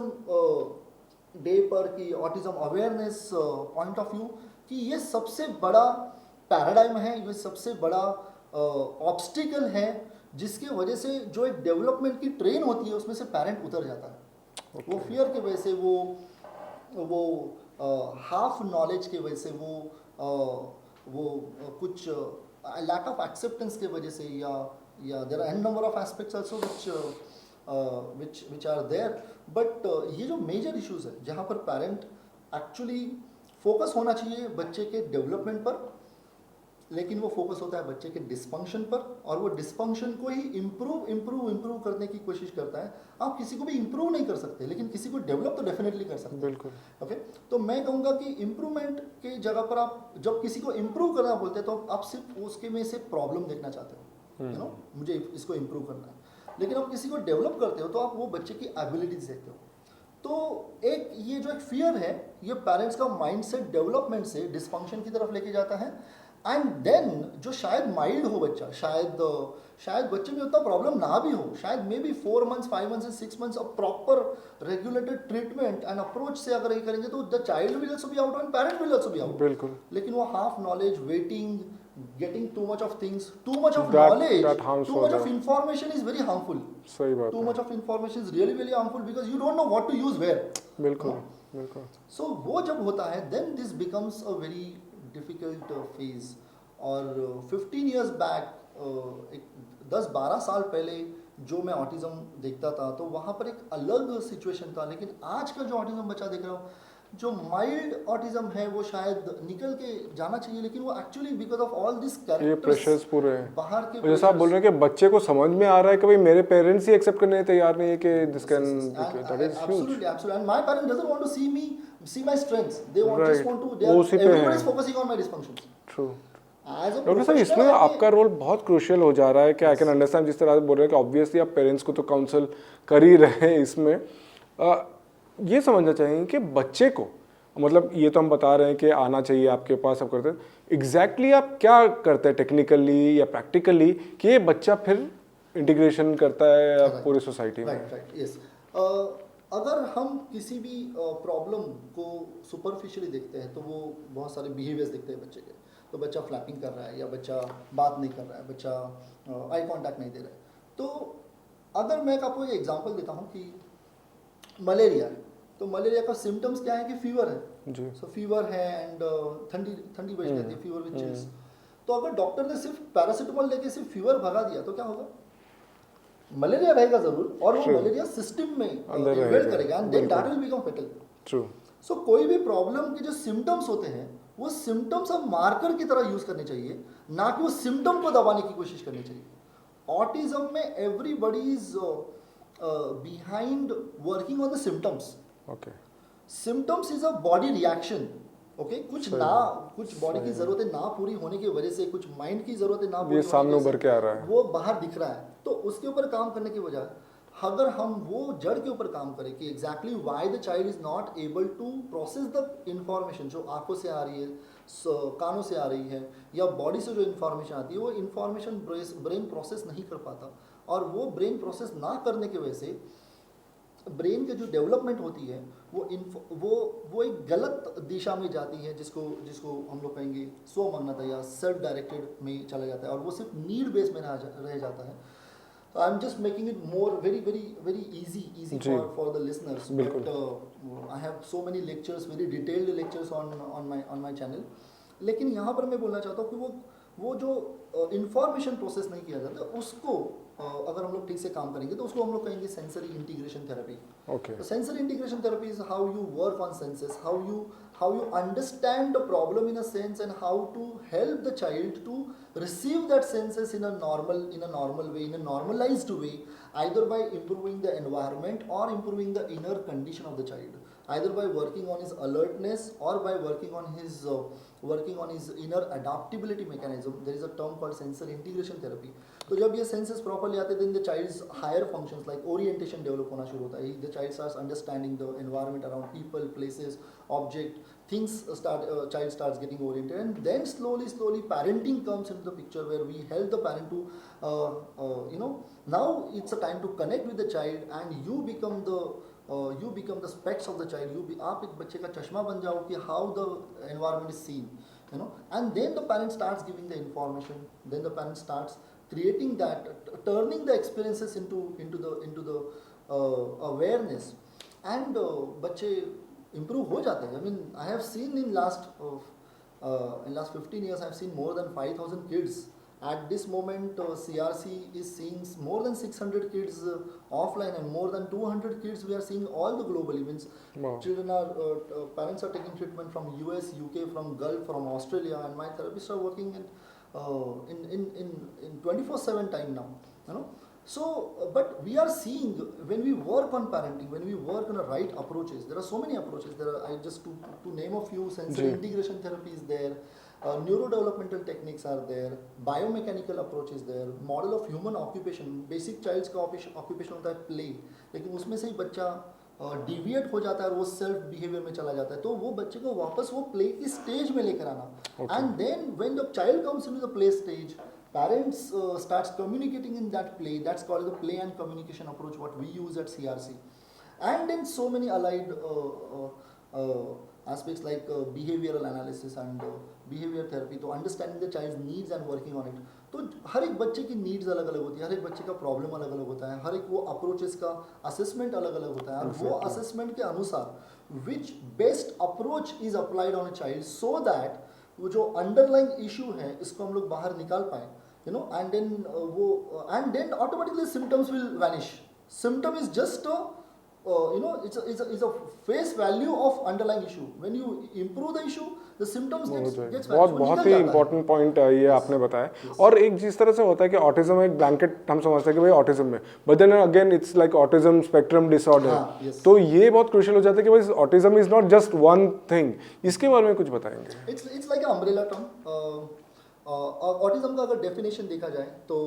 डे पर कि autism awareness point of view कि ये सबसे बड़ा पैराडाइम है, ये सबसे बड़ा ऑब्स्टिकल है जिसके वजह से जो एक डेवलपमेंट की ट्रेन होती है उसमें से पेरेंट उतर जाता है। वो फियर की वजह से, वो हाफ नॉलेज की वजह से, वो कुछ लैक ऑफ एक्सेप्टेंस की वजह से, या there are n number of aspects also which are there, but ये जो मेजर इश्यूज है जहाँ पर पेरेंट एक्चुअली फोकस होना चाहिए बच्चे के डेवलपमेंट पर, लेकिन वो फोकस होता है बच्चे के डिस्फंक्शन पर, और वो डिस्फंक्शन को ही इम्प्रूव करने की कोशिश करता है। आप किसी को भी इम्प्रूव नहीं कर सकते, लेकिन किसी को डेवलप तो डेफिनेटली कर सकते हैं। बिल्कुल। ओके, तो मैं कहूँगा कि इम्प्रूवमेंट के जगह पर आप जब किसी को इम्प्रूव करना बोलते हैं तो आप सिर्फ उसके में से प्रॉब्लम देखना चाहते हो, यू नो मुझे इसको इम्प्रूव करना है। लेकिन आप किसी को डेवलप करते हो तो आप वो बच्चे की एबिलिटीज देखते हो। तो एक ये जो एक फियर है ये पेरेंट्स का माइंडसेट डेवलपमेंट से डिस्फंक्शन की तरफ लेके जाता है। एंड देन जो शायद माइल्ड हो बच्चा, शायद बच्चे में उतना प्रॉब्लम ना भी हो, शायद may be 4 months 5 months and 6 months of proper regulated treatment and approach से अगर ये करेंगे तो the child will also be out and parent will also be out. बिल्कुल। लेकिन वो half knowledge, waiting, getting too much of things, too much of That knowledge, harms too for much of them. information is very harmful. सही बात Too है। much of information is really harmful because you don't know what to use where. बिल्कुल बिल्कुल। So वो जब होता है then this becomes a very difficult phase. और 15 years back, 10-12 साल पहले जो मैं ऑटिज्म देखता था तो वहाँ पर एक अलग सिचुएशन था, लेकिन आज का जो ऑटिज्म बच्चा देख रहा हूँ, जो माइल्ड ऑटिज्म है वो शायद निकल के जाना चाहिए, लेकिन वो actually because of all this ये प्रेशर्स पूरे हैं बाहर के जैसा आप बोल रहे हैं कि बच्चे को समझ में आ रहा है कि भाई मेरे पेरेंट्स ही एक्सेप्ट करने तैयार नहीं है कि this can that is huge. absolutely and my parent doesn't want to see my strengths, they Right. just want to, they वो are, उसी पे everyone है। is focusing on my dysfunctions true. as a doctor साहब इसमें professional, आपका role बहुत crucial हो जा रहा है कि आई कैन अंडरस्टैंड जिस तरह से बोल रहे हैं कि ऑब्वियसली आप पेरेंट्स को तो काउंसल कर ही रहे हैं इसमें। ये समझना चाहिए कि बच्चे को, मतलब ये तो हम बता रहे हैं कि आना चाहिए आपके पास, सब करते हैं, एग्जैक्टली आप क्या करते हैं टेक्निकली या प्रैक्टिकली कि ये बच्चा फिर इंटीग्रेशन करता है पूरी सोसाइटी में? Right yes. अगर हम किसी भी प्रॉब्लम को सुपरफिशियली देखते हैं तो वो बहुत सारे बिहेवियर्स देखते हैं बच्चे के। तो बच्चा फ्लैपिंग कर रहा है, या बच्चा बात नहीं कर रहा है, बच्चा आई कांटेक्ट नहीं दे रहा है। तो अगर मैं आपको एक एग्जांपल देता हूँ कि मलेरिया है, तो मलेरिया का सिम्टम्स क्या है कि फीवर है, जी सो फीवर है एंड ठंडी ठंडी बज जाती है, फीवर विद चिल्स। तो अगर डॉक्टर ने सिर्फ पैरासीटामोल लेके सिर्फ फीवर भगा दिया तो क्या होगा? मलेरिया रहेगा जरूर और वो True. मलेरिया सिस्टम में अंदर इन्वेड रहेगा, करेगा एंड देन दैट बिल्कुल। Will become fatal. True so कोई भी प्रॉब्लम के जो सिम्टम्स होते हैं वो सिम्टम्स हम मार्कर की तरह यूज करने चाहिए, ना कि वो सिम्टम को दबाने की कोशिश करनी चाहिए। ऑटिज्म में everybody is behind working on the symptoms. Okay symptoms is a body reaction, okay, कुछ सही ना है, कुछ बॉडी की जरूरतें ना पूरी होने की वजह से, कुछ माइंड की जरूरतें ना पूरी ये होने सामने की वजह उभर से के आ रहा है। वो बाहर दिख रहा है, तो उसके ऊपर काम करने की बजाय अगर हम वो जड़ के ऊपर काम करें कि exactly why the child is not able to process the information जो आंखों से आ रही है, कानों से आ रही है या बॉडी से जो इन्फॉर्मेशन आती है, वो इन्फॉर्मेशन ब्रेन प्रोसेस नहीं कर पाता, और वो ब्रेन प्रोसेस ना करने की वजह से ब्रेन की जो डेवलपमेंट होती है वो एक गलत दिशा में जाती है, जिसको जिसको हम लोग कहेंगे स्वमग्नता या सेल्फ डायरेक्टेड में चला जाता है, और वो सिर्फ नीड बेस में रह जाता है। I am just making it more very easy जी। फॉर द लिसनर्स, बिल्कुल। But I have so many lectures, very detailed lectures on my channel. लेकिन यहाँ पर मैं बोलना चाहता हूँ कि वो जो इंफॉर्मेशन प्रोसेस नहीं किया जाता उसको अगर हम लोग ठीक से काम करेंगे तो उसको हम लोग कहेंगे sensory integration therapy. Okay So sensory integration therapy is how you work on senses, how you understand the problem in a sense, and how to help the child to receive that senses in a normal way, in a normalized way, either by improving the environment or improving the inner condition of the child, either by working on his alertness or by working on his inner adaptability mechanism. There is a term called sensory integration therapy. तो जब ये senses properly आते हैं, then the child's higher functions like orientation develop होना शुरू होता है। The child starts understanding the environment around people, places, object, things child starts getting oriented, and then slowly parenting comes into the picture, where we help the parent to now it's a time to connect with the child, and you become the specs of the child. आप एक बच्चे का चश्मा बन जाओ कि how the environment is seen, and then the parent starts giving the information, then the parent starts creating that, turning the experiences into the awareness, and बच्चे improve हो जाते हैं। I mean, I have seen in last 15 years, I have seen more than 5,000 kids. At this moment, CRC is seeing more than 600 kids offline, and more than 200 kids we are seeing all the globally. Means Wow. children are parents are taking treatment from US, UK, from Gulf, from Australia, and my therapists are working in 24/7 time now. So but we are seeing, when we work on parenting, when we work on the right approaches, there are so many approaches. There are, I just to name a few, sensory ji. integration therapy is there, neurodevelopmental techniques are there, biomechanical approach is there, model of human occupation. Basic child's का occupation होता है play, लेकिन उसमें से ही बच्चा deviate हो जाता है और वो सेल्फ बिहेवियर में चला जाता है, तो वो बच्चे को वापस वो प्ले की स्टेज में लेकर आना। And then when the child comes into the play stage, parents starts communicating in that play. That's called the play and communication approach, what we use at CRC. And then so many allied aspects like behavioral analysis and behavior therapy, तो understanding the child's needs and working on it. तो हर एक बच्चे की needs अलग अलग होती है, हर एक बच्चे का प्रॉब्लम अलग अलग होता है, हर एक वो अप्रोचेस का असेसमेंट अलग अलग होता है, और वो असेसमेंट के अनुसार विच best approach is applied on a child, so that वो जो अंडरलाइंग इशू है इसको हम लोग बाहर निकाल पाए, and then automatically symptoms will vanish. Symptom is just it's a face value of underlying issue. When you improve the issue, the symptoms gets vanished. बहुत ही इंपॉर्टेंट पॉइंट ये आपने बताया। और एक जिस तरह से होता है कि ऑटिज्म एक ब्लैंकेट हम समझते हैं कि भाई ऑटिज्म में, but then again it's like autism spectrum disorder, तो ये बहुत क्रूशियल हो जाता है कि भाई autism is not just one thing. इसके बारे में कुछ बताएंगे? It's like an umbrella term. Autism का अगर डेफिनेशन देखा जाए तो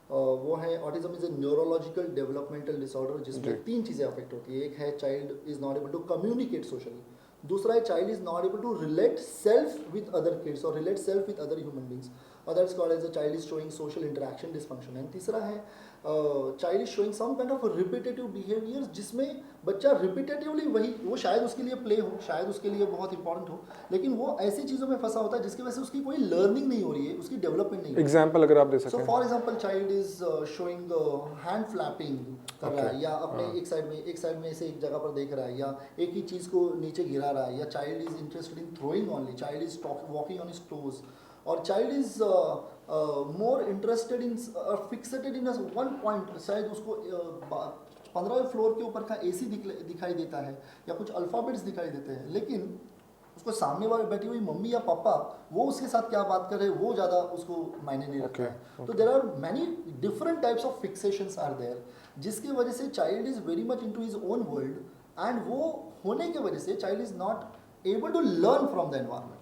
वो है, autism is a neurological developmental disorder जिसमें तीन चीज़ें अफेक्ट होती है। एक है child is not able to communicate socially, दूसरा है child is not able to relate self with other kids और relate self with other human beings, और that's called as a child is showing social interaction dysfunction, and तीसरा है child is showing some kind of repetitive behaviours जिसमें बच्चा repetitively वही, वो शायद उसके लिए प्ले हो, शायद उसके लिए बहुत इंपॉर्टेंट हो, लेकिन वो ऐसी चीज़ों में फंसा होता है जिसकी वजह से उसकी कोई लर्निंग नहीं हो रही है, उसकी डेवलपमेंट नहीं हो रही है। एग्जाम्पल अगर आप दे सो सकें। For example child is showing hand flapping कर रहा है, या अपने एक साइड में से एक जगह पर देख रहा है, या एक ही चीज़ को नीचे गिरा रहा है, या child is interested in throwing only, child is walking on his toes, और child is more interested in fixated in one point, शायद उसको 15वें फ्लोर के ऊपर का एसी दिखाई देता है, या कुछ अल्फ़ाबेट्स दिखाई देते हैं, लेकिन उसको सामने वाले बैठी हुई मम्मी या पापा वो उसके साथ क्या बात कर रहे हैं वो ज़्यादा उसको मायने नहीं रखता है। तो there are many different types of fixations are there, जिसकी वजह से child is very much into his own world, and वो होने की वजह से child is not able to learn from the environment.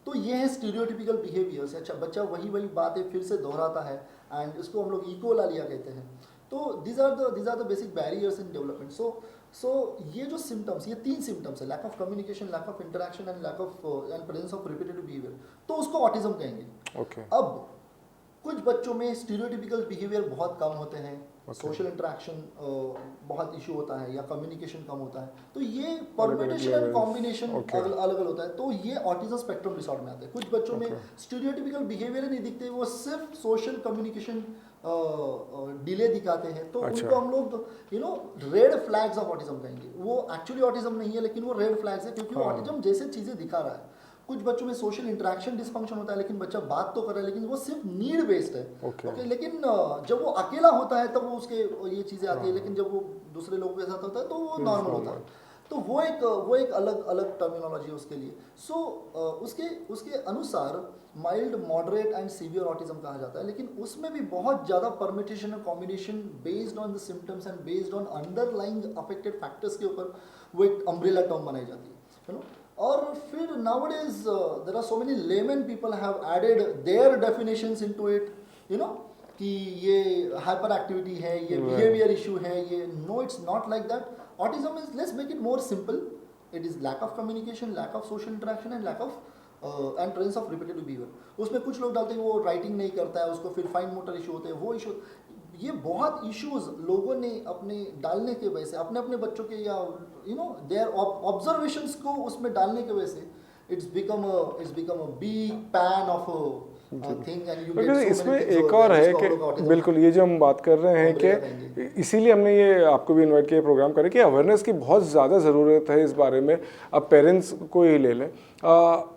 तो ये है स्टीरियोटिपिकल बिहेवियर्स। अच्छा, बच्चा वही बातें फिर से दोहराता है, एंड इसको हम लोग इकोलालिया कहते हैं। तो these are the basic barriers in development. So ये जो symptoms, ये 3 symptoms है, lack of communication, lack of interaction and lack of and presence of repetitive behavior, तो उसको autism कहेंगे। Okay. अब कुछ बच्चों में स्टीरियोटिपिकल बिहेवियर बहुत कम होते हैं, सोशल इंटरेक्शन बहुत इशू होता है, या कम्युनिकेशन कम होता है, तो ये परम्यूटेशन एंड कॉम्बिनेशन अलग अलग होता है, तो ये ऑटिज्म स्पेक्ट्रम डिसऑर्डर में आता है। कुछ बच्चों में स्टीरियोटिपिकल बिहेवियर नहीं दिखते, वो सिर्फ सोशल कम्युनिकेशन डिले दिखाते हैं, तो उनको हम लोग रेड फ्लैग्स ऑफ ऑटिज्म कहेंगे। वो एक्चुअली ऑटिज्म नहीं है, लेकिन वो रेड फ्लैग्स है, क्योंकि वो ऑटिज्म जैसे चीज़ें दिखा रहा है। कुछ बच्चों में सोशल इंटरेक्शन डिसफंक्शन होता है, लेकिन बच्चा बात तो कर रहा है, लेकिन वो सिर्फ नीड बेस्ड है। ओके, लेकिन जब वो अकेला होता है तब वो उसके ये चीज़ें आती है, लेकिन जब वो दूसरे लोगों के साथ होता है तो वो नॉर्मल होता है। तो वो एक अलग टर्मिनोलॉजी है उसके लिए। सो उसके अनुसार mild, moderate and severe autism कहा जाता है, लेकिन उसमें भी बहुत ज़्यादा परमिटेशन और combination based on the symptoms and based on underlying affected factors के ऊपर वो एक अम्ब्रेला टर्म बनाई जाती है, और फिर nowadays there are so many layman people have added their definitions into it, कि ये हाइपर एक्टिविटी है, ये बिहेवियर इशू है, ये no, it's not like that. Autism is, let's make it more simple, it is lack of communication, lack of social interaction and lack of and presence of repetitive behaviour. उसमें कुछ लोग डालते हैं वो writing नहीं करता है, उसको फिर फाइन मोटर इशू होते हैं, वो इशू, ये बहुत इश्यूज लोगों ने अपने डालने के वजह से, अपने बच्चों के, या देयर ऑब्जर्वेशंस को उसमें डालने की वजह से it's become a big pan of thing, and you get इसमें एक और है कि बिल्कुल ये जो हम बात कर रहे हैं कि इसीलिए हमने ये आपको भी इनवाइट किया प्रोग्राम करें कि अवेयरनेस की बहुत ज़्यादा ज़रूरत है इस बारे में। अब पेरेंट्स को ही ले लें,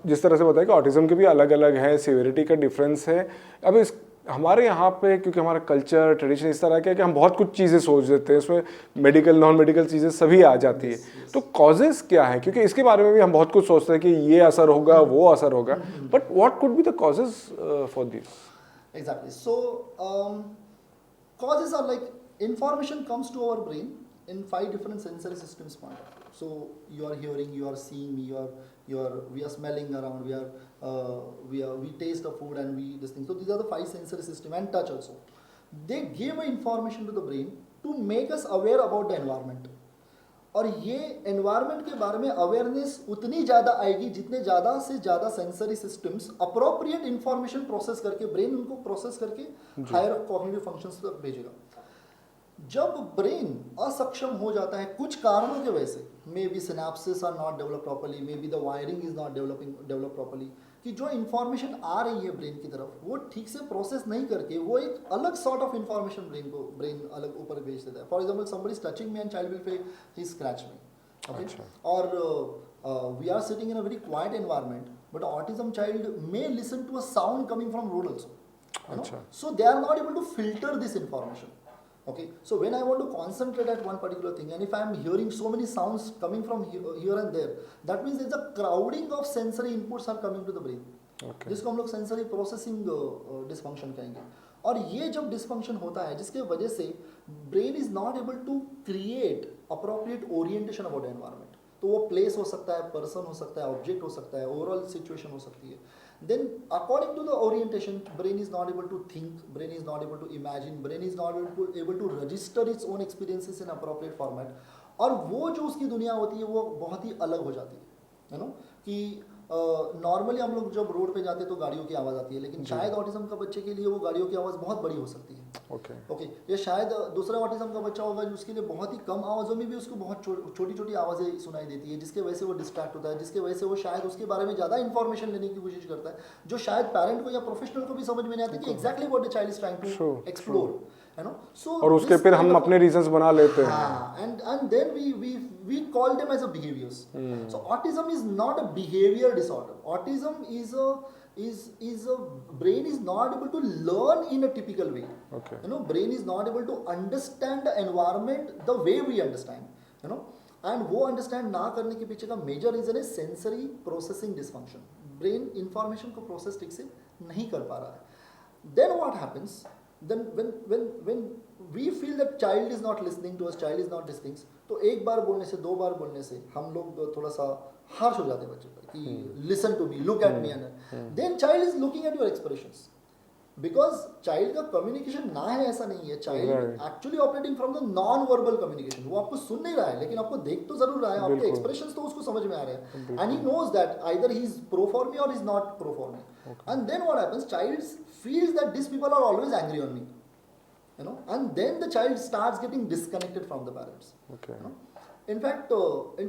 जिस तरह से बताया कि ऑटिज्म के भी अलग अलग हैं, सीवियरिटी का डिफरेंस है। अब इस हमारे यहाँ पे क्योंकि हमारा कल्चर ट्रेडिशन इस तरह का है कि हम बहुत कुछ चीज़ें सोच देते हैं, उसमें मेडिकल नॉन मेडिकल चीज़ें सभी आ जाती है। तो कॉजेज़ क्या है, क्योंकि इसके बारे में भी हम बहुत कुछ सोचते हैं कि ये असर होगा, वो असर होगा, but what could be the causes for this? Exactly, so causes are like information comes to our brain in 5 different sensory systems point of view. So you are hearing, you are seeing me, we are smelling around, we taste the food and we this thing. So these are the 5 sensory system, and touch also. They give information to the brain to make us aware about the environment. और ये environment के बारे में awareness उतनी ज़्यादा आएगी जितने ज़्यादा से ज़्यादा sensory systems appropriate information process करके, ब्रेन उनको प्रोसेस करके हायर कॉग्निटिव फंक्शंस तक भेजेगा। जब ब्रेन असक्षम हो जाता है कुछ कारणों की वजह से, maybe synapses are not develop properly, maybe the wiring is not develop properly, कि जो इन्फॉर्मेशन आ रही है ब्रेन की तरफ वो ठीक से प्रोसेस नहीं करके वो एक अलग सॉर्ट ऑफ इन्फॉर्मेशन ब्रेन अलग ऊपर भेज देता है। For example, somebody is touching me and child will feel he scratch me, okay, और we are sitting in a very quiet environment, but autism child may listen to a sound coming from road also, so they are not able to filter this information. Okay, so when I want to concentrate at one particular thing, and if I am hearing so many sounds coming from here and there, that means there is a crowding of sensory inputs are coming to the brain. Okay. जिसको हम लोग sensory processing dysfunction कहेंगे। और ये जब dysfunction होता है जिसके वजह से brain is not able to create appropriate orientation about the environment, तो वो place हो सकता है, person हो सकता है, object हो सकता है, overall situation हो सकती है। Then according to the orientation, brain is not able to think, brain is not able to imagine, brain is not able to register its own experiences in appropriate format, और वो जो उसकी दुनिया होती है वो बहुत ही अलग हो जाती है, कि नॉर्मली हम लोग जब रोड पे जाते हैं तो गाड़ियों की आवाज़ आती है, लेकिन शायद ऑटिज्म का बच्चे के लिए वो गाड़ियों की आवाज़ बहुत बड़ी हो सकती है। ओके, या शायद दूसरा ऑटिज्म का बच्चा होगा जिसके लिए बहुत ही कम आवाज़ों में भी उसको बहुत छोटी छोटी आवाज़ें सुनाई देती है, जिसके वजह से वो डिस्ट्रैक्ट होता है, जिसके वजह से वो शायद उसके बारे में ज़्यादा इन्फॉर्मेशन लेने की कोशिश करता है, जो शायद पेरेंट को या प्रोफेशनल को भी समझ में नहीं आता कि exactly what the child is trying to explore, है ना। सो और उसके फिर हम अपने रीजंस बना लेते हैं। हाँ, and then we call them as a behaviors. So autism is not a behavior disorder. Autism is a brain is not able to learn in a typical way. Okay. You know, brain is not able to understand the environment the way we understand. You know, and वो understand ना करने के पीछे का major reason है sensory processing dysfunction. Brain information को process ठीक से नहीं कर पा रहा है. Then what happens? Then when we feel that child is not listening to us, child is not listening, तो एक बार बोलने से, दो बार बोलने से हम लोग थोड़ा सा हार्श हो जाते हैं बच्चे पर कि listen to me, look at me, and then child is looking at your expressions, because child का कम्युनिकेशन ना है ऐसा नहीं है, child actually operating from the non verbal communication, वो आपको सुन नहीं रहा है लेकिन आपको देख तो जरूर रहा है, आपके एक्सप्रेशंस तो उसको समझ में आ रहे हैं, and he knows that either he is pro for me और is not pro for me, and then what happens, child feels that this people are always angry on me, you know, and then the child starts getting disconnected from the parents. Okay. You know? In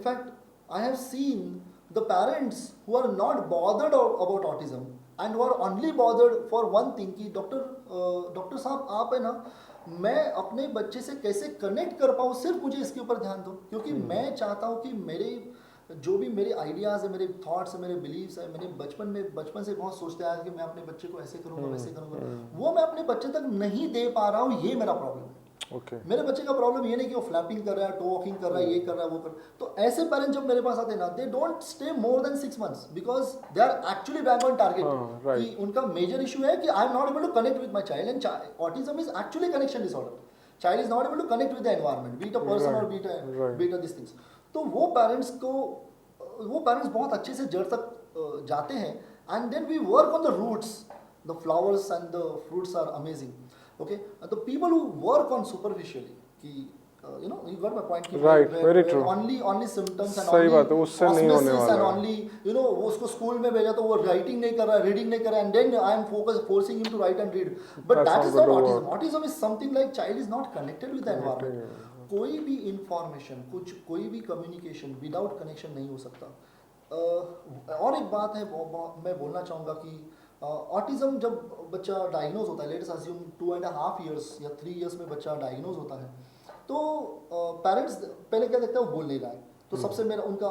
fact I have seen the parents who are not bothered about autism and who are only bothered for one thing कि doctor साहब आप है ना, मैं अपने बच्चे से कैसे कनेक्ट कर पाऊँ, सिर्फ मुझे इसके ऊपर ध्यान दो, क्योंकि मैं चाहता हूँ कि मेरे जो भी मेरे आइडियाज़ है, मेरे थॉट्स है, मेरे बिलीव्स है, मैंने बचपन से बहुत सोचते आया कि मैं अपने बच्चे को ऐसे करूँगा वैसे करूँगा, वो मैं अपने बच्चे तक नहीं दे पा रहा हूँ, ये मेरा प्रॉब्लम है। Okay. मेरे बच्चे का प्रॉब्लम ये नहीं कि वो फ्लैपिंग कर रहा है, टो वॉकिंग कर रहा है, ये कर रहा है, वो कर, तो ऐसे पेरेंट्स जब मेरे पास आते हैं ना, they don't stay more than 6 months because they are actually back on target, कि उनका मेजर इशू है कि I am not able to connect with my child, and autism is actually connection disorder, child is not able to connect with the environment, be it a person और be it a this things, तो वो parents बहुत अच्छे से जड़ तक जाते हैं, and then we work on the roots, the flowers and the fruits are amazing, okay, the people who work on superficially कि you know, you got my point, right, very true, only symptoms and सही बात है, उससे नहीं होने वाला and only you know, वो उसको स्कूल में भेजा तो वो राइटिंग नहीं कर रहा, रीडिंग नहीं कर रहा, and then I am forcing him to write and read, but that is not autism. Autism is something like child is not connected with the environment, कोई भी इंफॉर्मेशन, कोई भी कम्युनिकेशन विदाउट कनेक्शन नहीं हो सकता। और एक बात है मैं बोलना चाहूँगा कि ऑटिज्म जब बच्चा डायग्नोज होता है, लेट्स अज्यूम 2.5 years या 3 years में बच्चा डायग्नोज होता है, तो पेरेंट्स पहले क्या देखते हैं, वो बोल नहीं रहा है, तो सबसे मेरा उनका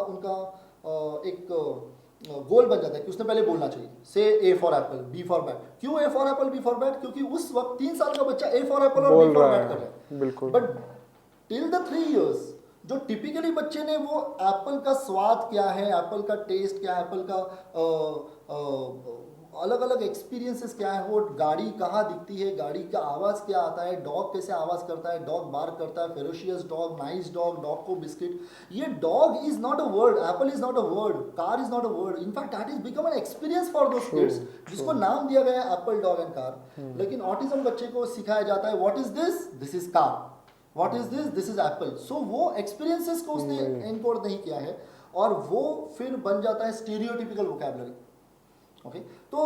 एक गोल बन जाता है कि उसने पहले बोलना चाहिए, say A for apple, B for bat. क्यों A for apple, B for bat? क्योंकि उस वक्त 3 साल का बच्चा ए फॉर एप्पल और बी फॉर बैट कर रहा है, बिल्कुल, बट टिल द 3 years जो टिपिकली बच्चे ने वो एप्पल का स्वाद क्या है, एप्पल का टेस्ट क्या है, एप्पल का अलग अलग एक्सपीरियंसेस क्या है, वो गाड़ी कहाँ दिखती है, गाड़ी का आवाज़ क्या आता है, डॉग कैसे आवाज़ करता है, डॉग बार्क करता है, फेरोशियस डॉग, नाइस डॉग को बिस्किट, ये dog is not a word, apple is not a word, car is not a word, in fact that is become an experience for those kids जिसको नाम दिया गया है apple, dog and car, लेकिन autism बच्चे को सिखाया जाता है what is this is car, what is this is apple, so वो एक्सपीरियंसेस को उसने एनकोड नहीं किया है, और वो फिर बन जाता है स्टीरियोटिपिकल वोकैबुलरी। ओके, तो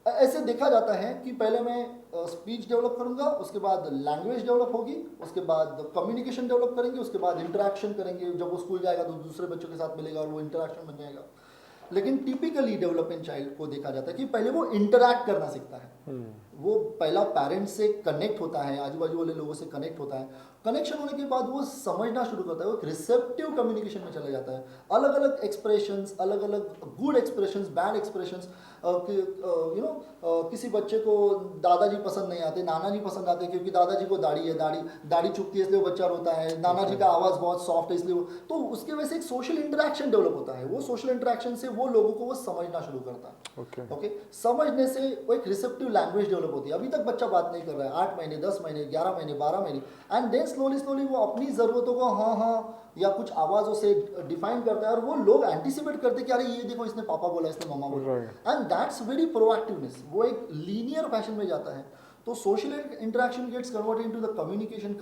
ऐसे देखा जाता है कि पहले मैं स्पीच डेवलप करूंगा, उसके बाद लैंग्वेज डेवलप होगी, उसके बाद कम्युनिकेशन डेवलप करेंगे, उसके बाद इंटरेक्शन करेंगे, जब वो स्कूल जाएगा तो दूसरे बच्चों के साथ मिलेगा और वो इंटरेक्शन बन जाएगा। लेकिन टिपिकली डेवलपमेंट चाइल्ड को देखा जाता है कि पहले वो इंटरैक्ट करना सीखता है, वो पहला पेरेंट्स से कनेक्ट होता है, आजू बाजू वाले लोगों से कनेक्ट होता है, कनेक्शन होने के बाद वो समझना शुरू करता है, वो एक रिसेप्टिव कम्युनिकेशन में चला जाता है, अलग अलग एक्सप्रेशंस, अलग अलग good expressions, bad expressions, you know, किसी बच्चे को दादाजी पसंद नहीं आते, नाना जी पसंद आते क्योंकि दादाजी को दाढ़ी है, दाढ़ी चुभती है इसलिए वो बच्चा रोता है, नाना जी का आवाज़ बहुत सॉफ्ट है इसलिए वो, तो उसके वजह से एक सोशल इंटरेक्शन डेवलप होता है, वो सोशल इंटरेक्शन से वो लोगों को वो समझना शुरू करता है। ओके, समझने से वो एक रिसेप्टिव लैंग्वेज डेवलप होती है। अभी तक बच्चा बात नहीं कर रहा है, 8 महीने, 10 महीने, 11 महीने, 12 महीने, एंड देन स्लोली वो अपनी ज़रूरतों को हाँ या कुछ आवाज़ों से डिफाइन करता है, और वो लोग एंटिसिपेट करते हैं कि अरे ये देखो इसने पापा बोला, इसने मम्मा बोला, एंड दैट्स वेरी प्रोएक्टिवनेस, वो एक लीनियर फैशन में जाता है। तो social interaction gets converted into the communication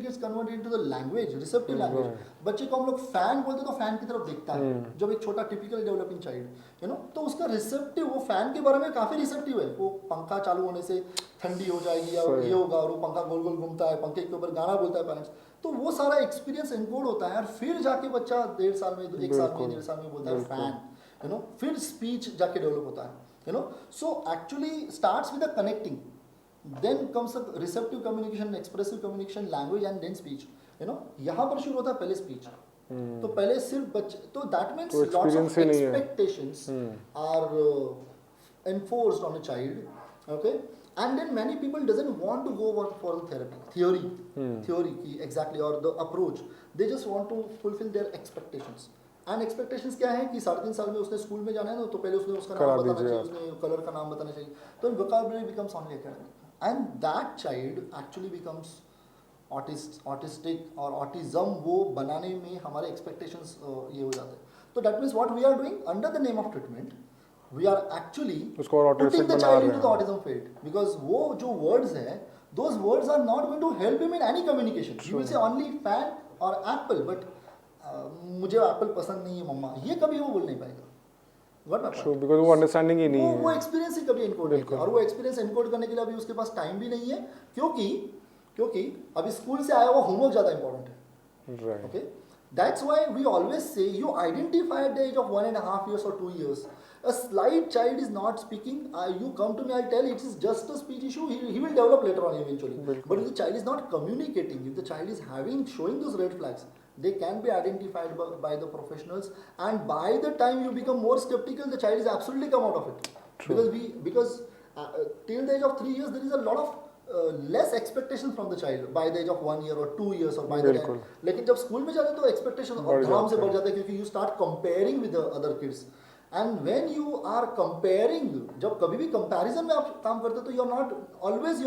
gets converted into the language, receptive language. बच्चे को हम लोग फैन बोलते तो फैन की तरफ देखता है जब एक छोटा टिपिकल डेवलपिंग चाइल्ड तो उसका रिसेप्टिव, वो फैन के बारे में काफी रिसेप्टिव है. वो पंखा चालू होने से ठंडी हो जाएगी या ये होगा, और वो पंखा गोल गोल घूमता है, पंखे के ऊपर गाना बोलता है पेरेंट्स. तो वो सारा एक्सपीरियंस एनकोड होता है, और फिर जाके बच्चा 1.5 साल में 1 साल में 1.5 साल में बोलता है फैन. फिर स्पीच जाके डेवलप होता है. So actually starts with the connecting, then comes the receptive communication, expressive communication, language and then speech. यहाँ पर शुरू होता है पहले स्पीच. तो पहले सिर्फ बच्चे, तो that means lots of expectations are enforced on a child, okay, and then many people doesn't want to go for the theory की exactly, or the approach, they just want to fulfill their expectations. And expectations क्या है कि 3.5 साल में उसने school में जाना है ना, तो पहले उसने उसका नाम बताना चाहिए, उसने कलर का नाम बताना चाहिए, तो vocabulary becomes only academic, and that child actually becomes autistic और ऑटिज्म वो बनाने में हमारे एक्सपेक्टेशंस ये हो जाते हैं. तो that means what we are doing under the name of treatment, we are actually putting the child into the autism field, because वो जो वर्ड्स हैं, those words are not going to help him in any communication. You will say only fan और apple, but मुझे apple पसंद नहीं है मम्मा, ये कभी वो बोल नहीं पाएगा. बिकॉज़ वो अंडरस्टैंडिंग ही नहीं है, वो एक्सपीरियंस ही कभी एनकोड नहीं किया, और वो एक्सपीरियंस एनकोड करने के लिए अभी उसके पास टाइम भी नहीं है, क्योंकि अभी स्कूल से आया हुआ होमवर्क ज्यादा इंपॉर्टेंट है. Okay, that's why we always say you identify at the age of 1.5 years or 2 years. A slight child is not speaking, you come to me, I'll tell it is just a speech issue, he will develop later on eventually. But if the child is not communicating, if the child is showing those red flags, they can be identified by the professionals, and by the time you become more skeptical, the child is absolutely come out of it. True. Because till the age of 3 years there is a lot of less expectation from the child by the age of 1 year or 2 years or by the time. लेकिन जब school में जाते हैं तो expectation धड़ाम से बढ़ जाता है, क्योंकि you start comparing with the other kids. And when you are comparing, जब कभी भी comparison में आप काम करते हो तो you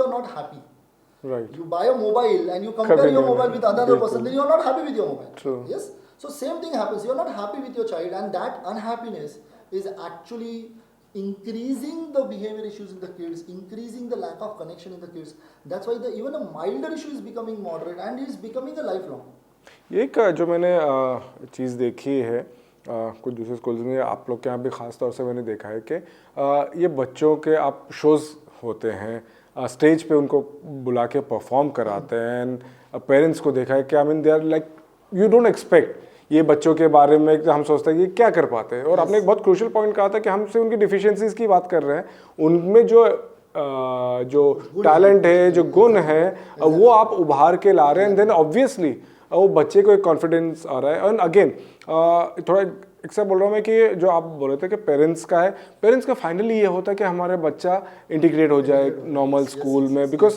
are not happy. Right. You buy a mobile and you compare your mobile with another person, then you are not happy with your mobile. True. Yes. So same thing happens. You are not happy with your child, and that unhappiness is actually increasing the behavior issues in the kids, increasing the lack of connection in the kids. That's why even a milder issue is becoming moderate and is becoming a lifelong. एक जो मैंने चीज़ देखी है कुछ दूसरे schools में, आप लोग के यहाँ भी ख़ास तौर से मैंने देखा है कि ये बच्चों के आप शोज़ होते हैं, स्टेज पे उनको बुला के परफॉर्म कराते हैं, एंड पेरेंट्स को देखा है कि I mean they are like, you don't expect ये बच्चों के बारे में हम सोचते हैं कि क्या कर पाते हैं. और आपने एक बहुत क्रूशियल पॉइंट कहा था कि हमसे उनकी डिफिशियंसीज की बात कर रहे हैं, उनमें जो टैलेंट है, जो गुण है, वो आप उभार के ला रहे हैं, एंड देन ऑब्वियसली वो बच्चे को एक कॉन्फिडेंस आ रहा है. एंड अगेन थोड़ा एक्सेप्ट बोल रहा हूँ मैं कि जो आप बोल रहे थे कि पेरेंट्स का फाइनली ये होता है कि हमारे बच्चा इंटीग्रेट हो जाए नॉर्मल स्कूल में, बिकॉज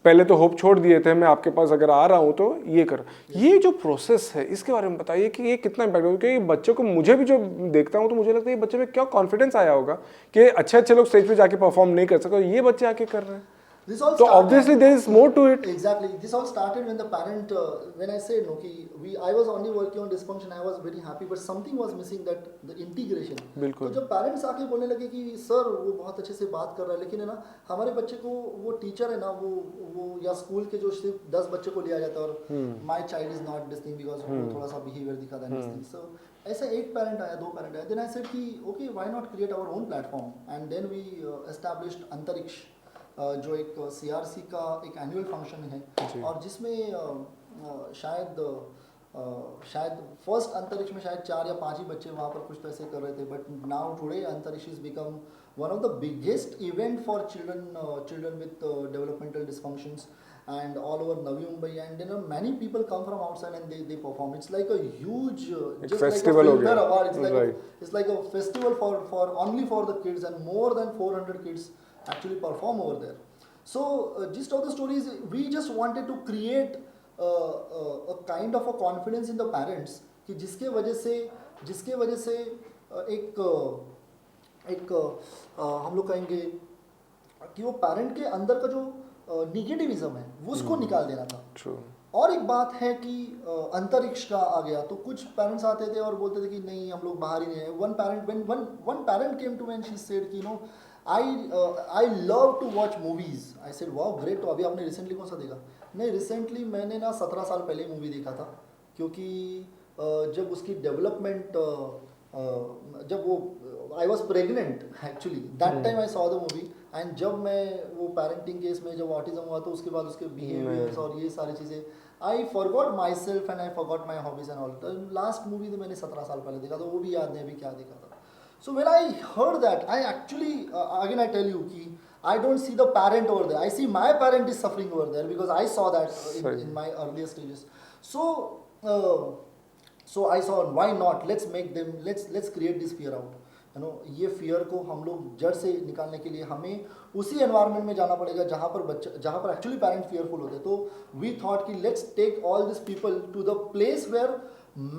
पहले तो होप छोड़ दिए थे, मैं आपके पास अगर आ रहा हूँ तो ये कर. ये जो प्रोसेस है इसके बारे में बताइए कि ये कितना इम्पैक्ट होगा, क्योंकि बच्चों को, मुझे भी जो देखता हूँ तो मुझे लगता है ये बच्चे में क्या कॉन्फिडेंस आया होगा कि अच्छे लोग स्टेज पे जाके परफॉर्म नहीं कर सकते, ये बच्चे आके कर रहे हैं. So obviously there is more to it. Exactly. This all started when the parent, when I said no, I was only working on dysfunction, I was very happy, but something was missing, that the integration. बिल्कुल. तो जब parents आके बोलने लगे कि sir वो बहुत अच्छे से बात कर रहा है, लेकिन है ना हमारे बच्चे को वो टीचर है ना वो या स्कूल के जो सिर्फ 10 बच्चे को लिया जाता है, और my child is not this thing because वो थोड़ा सा behavior दिखाता है this thing. So ऐसा एक parent आया, 2 parent आया, then I said कि okay, why not create our own platform, and then we established अंतरिक्ष, जो एक CRC का एक एनुअल फंक्शन है, और जिसमें शायद फर्स्ट अंतरिक्ष में शायद 4 या 5 ही बच्चे वहाँ पर कुछ पैसे कर रहे थे, बट नाउ टुडे अंतरिक्ष is become one of the biggest event for children with developmental dysfunctions and all over Navi Mumbai, and many people come from outside and they perform. It's like a huge just festival, like a Filmfare award. It's like a festival for only for the kids, and more than 400 kids actually perform over there. So gist of the story is we just wanted to create a kind of a confidence in the parents कि जिसके वजह से एक हम लोग कहेंगे कि वो पेरेंट के अंदर का जो निगेटिविज्म है वो उसको निकाल देना था. और एक बात है कि अंतरिक्ष का आ गया तो कुछ पेरेंट्स आते थे और बोलते थे कि नहीं हम लोग बाहर ही नहीं है. One parent came to me and she said कि I love to watch movies. I said wow great. तो अभी आपने रिसेंटली कौन सा देखा? नहीं, रिसेंटली मैंने ना 17 साल पहले मूवी देखा था, क्योंकि जब उसकी डेवलपमेंट जब वो I was pregnant actually that time I saw the movie. And जब मैं वो पेरेंटिंग केस में जब ऑटिज्म हुआ तो उसके बाद उसके बिहेवियर्स और ये सारी चीज़ें I forgot my self and I forgot my hobbies and all. Last movie तो मैंने 17 साल पहले देखा, तो वो भी याद नहीं अभी क्या देखा था. So when I heard that, I actually, again I tell you, ki, I don't see the parent over there. I see my parent is suffering over there because I saw that in my earlier stages. So, so I saw why not? Let's make them. Let's create this fear out. You know, ये fear को हम लोग जड़ से निकालने के लिए हमें उसी environment में जाना पड़ेगा जहाँ पर actually parent fearful होते हैं. तो we thought कि let's take all these people to the place where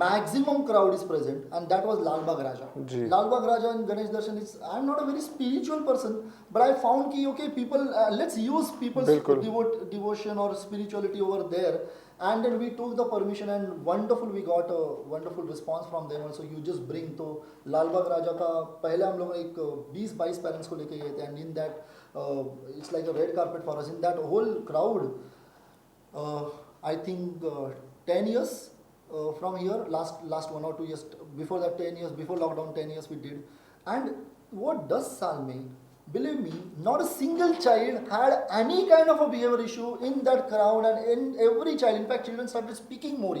maximum crowd is present, and that was Lal Bagh Raja. Lal Bagh Raja and Ganesh Darshan is, I'm not a very spiritual person, but I found ki okay people, let's use people's devotion or spirituality over there. And then we took the permission and wonderful, we got a wonderful response from them also. You just bring. तो लाल बाग राजा का पहले हम लोग एक 20-22 parents को लेके गए थे, and in that it's like a red carpet for us. In that whole crowd, I think 10 years from here, last 1 or 2 years, before that 10 years, before lockdown 10 years we did. And what does Sal mean? Believe me, not a single child had any kind of a behavior issue in that crowd, and in every child, in fact children started speaking more.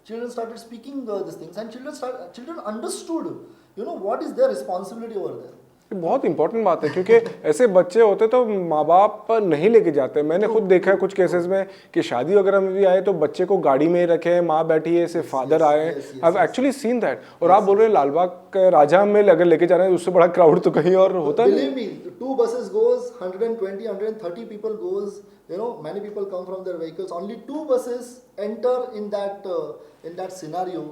Children started speaking these things, and children understood, you know, what is their responsibility over there. बहुत important बात है, क्योंकि ऐसे बच्चे होते तो माँ बाप नहीं लेके जाते. मैंने खुद देखा है कुछ केसेस में कि शादी वगैरह में भी आए तो बच्चे को गाड़ी में रखे, माँ बैठी है, सिर्फ फादर आए. I have actually seen that. और आप बोल रहे हैं लालबाग राजा में अगर लेके जा रहे हैं उससे बड़ा क्राउड तो कहीं और होता नहीं. Believe me, 2 buses goes, 120, 130 people goes. You know, many people come from their vehicles. Only 2 buses enter in that scenario.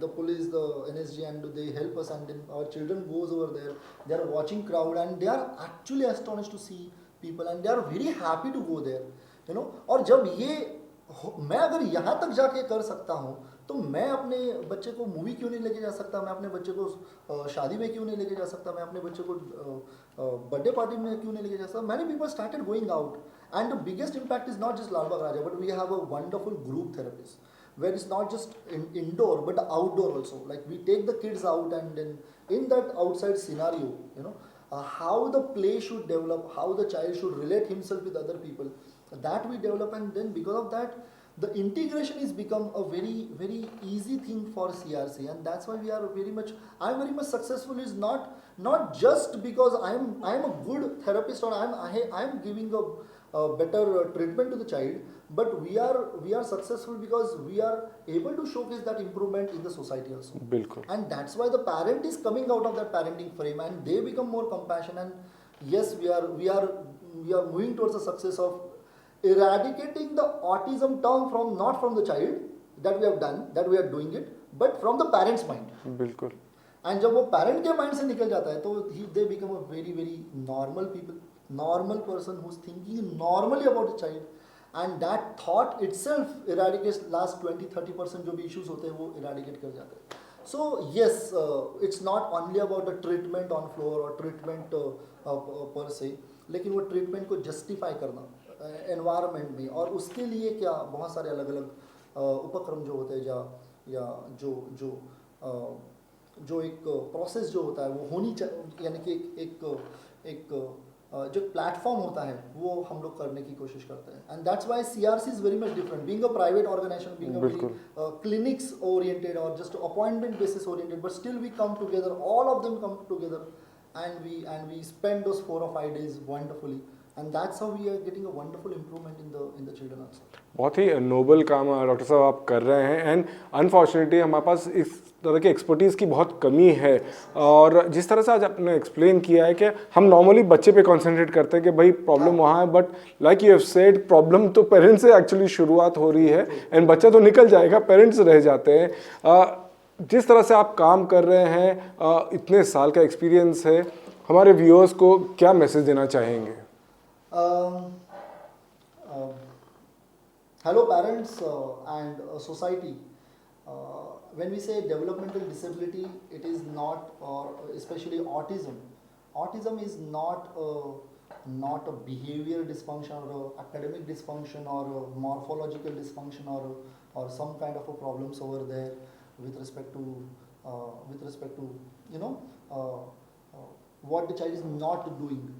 The police, the NSG, and they help us. And then our children goes over there. They are watching crowd, and they are actually astonished to see people, and they are very happy to go there. You know, और जब ये मैं अगर यहाँ तक जाके कर सकता हूँ तो मैं अपने बच्चे को मूवी क्यों नहीं लेके जा सकता? मैं अपने बच्चे को शादी में क्यों नहीं लेके जा सकता? मैं अपने बच्चे को बर्थडे पार्टी में क्यों नहीं लेके जा सकता? Many people started going out, and the biggest impact is not just Lal Bagh Raja, but we have a wonderful group therapist where it's not just indoor but outdoor also. Like we take the kids out, and then in that outside scenario, you know, how the play should develop, how the child should relate himself with other people, that we develop. And then because of that, the integration is become a very easy thing for CRC, and that's why we are I'm very much successful. Is not just because I'm a good therapist or I'm giving a better treatment to the child, but we are successful because we are able to showcase that improvement in the society also. बिल्कुल. And that's why the parent is coming out of that parenting frame, and they become more compassionate. And yes, we are moving towards the success of eradicating the autism term not from the child, that we have done, that we are doing it, but from the parent's mind. बिल्कुल. And जब वो parent के mind से निकल जाता है तो they become a very normal person who's thinking normally about the child, and that thought itself eradicates last 20-30% जो भी issues होते हैं वो eradicate कर जाते हैं. So yes, it's not only about the treatment on floor or treatment per se, लेकिन वो treatment को justify करना एनवायरनमेंट में, और उसके लिए क्या बहुत सारे अलग अलग उपक्रम जो होते हैं या जो एक प्रोसेस जो होता है वो होनी चाहिए, यानी कि एक जो प्लेटफॉर्म होता है वो हम लोग करने की कोशिश करते हैं. And that's why CRC is very much different, being a private organization, being a very clinics oriented और just appointment basis oriented, but still we come together, all of them come together, and we spend those 4 or 5 days wonderfully. And that's how we are getting a wonderful improvement in the children also. बहुत ही Nobel काम doctor साहब आप कर रहे हैं. And unfortunately हमारे पास इस तरह की एक्सपर्टीज़ की बहुत कमी है. और जिस तरह से आज आपने एक्सप्लेन किया है कि हम नॉर्मली बच्चे पे कंसंट्रेट करते हैं कि भाई प्रॉब्लम वहाँ है, but like you have said problem तो पेरेंट्स से एक्चुअली शुरुआत हो रही है, एंड बच्चा तो निकल जाएगा, पेरेंट्स रह जाते हैं. जिस तरह से आप काम कर रहे हैं, इतने साल का एक्सपीरियंस है, हमारे व्यूअर्स को क्या मैसेज देना चाहेंगे? hello parents and society. When we say developmental disability, it is not, or especially autism. Autism is not a behavior dysfunction or a academic dysfunction or a morphological dysfunction or some kind of a problems over there with respect to you know uh, what the child is not doing.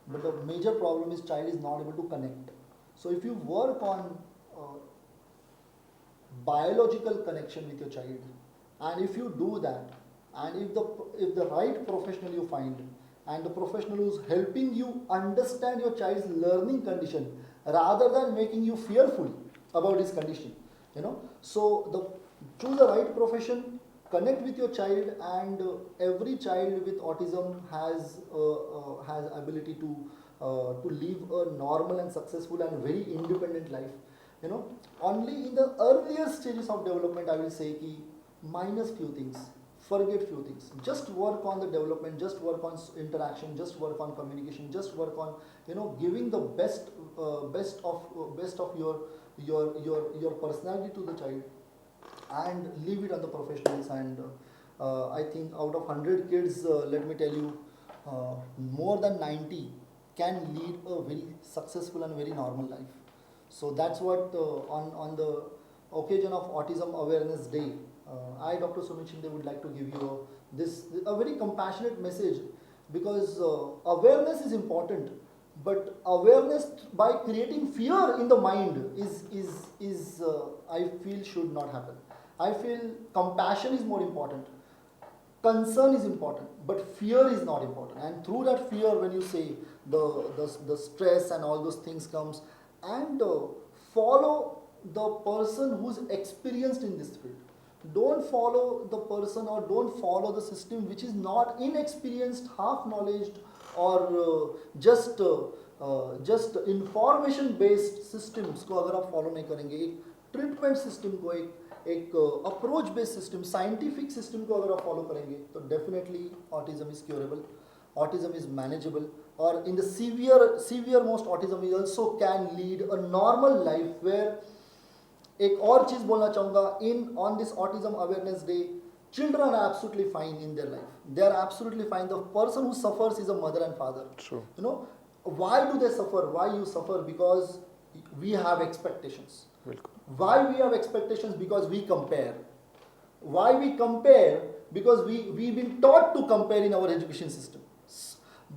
But the major problem is child is not able to connect. So if you work on biological connection with your child, and if you do that, and if the right professional you find, and the professional who's helping you understand your child's learning condition rather than making you fearful about his condition, so choose the right profession, connect with your child, and every child with autism has ability to live a normal and successful and very independent life. Only in the earlier stages of development I will say ki minus few things, forget few things, just work on the development, just work on interaction, just work on communication, just work on giving the best of your personality to the child, and leave it on the professionals. And I think out of 100 kids, let me tell you, more than 90 can lead a very successful and very normal life. So that's what on the occasion of Autism Awareness Day, I, Dr. Sumit Shinde, would like to give you a very compassionate message, because awareness is important, but awareness by creating fear in the mind is I feel should not happen. I feel compassion is more important, concern is important, but fear is not important. And through that fear, when you say the stress and all those things comes, and follow the person who's experienced in this field. Don't follow the person, or don't follow the system which is not inexperienced, half knowledge, or just information based systems को अगर आप follow नहीं करेंगे, एक treatment system को, एक approach based system, scientific system को अगर आप follow करेंगे, तो definitely autism is curable, autism is manageable, or in the severe most autism is also can lead a normal life. Where एक और चीज बोलना चाहूँगा, on this Autism Awareness Day, children are absolutely fine in their life. They are absolutely fine. The person who suffers is a mother and father. True. Why do they suffer? Why you suffer? Because we have expectations. बिल्कुल. Why we have expectations? Because we compare. Why we compare? Because we've been taught to compare in our education system.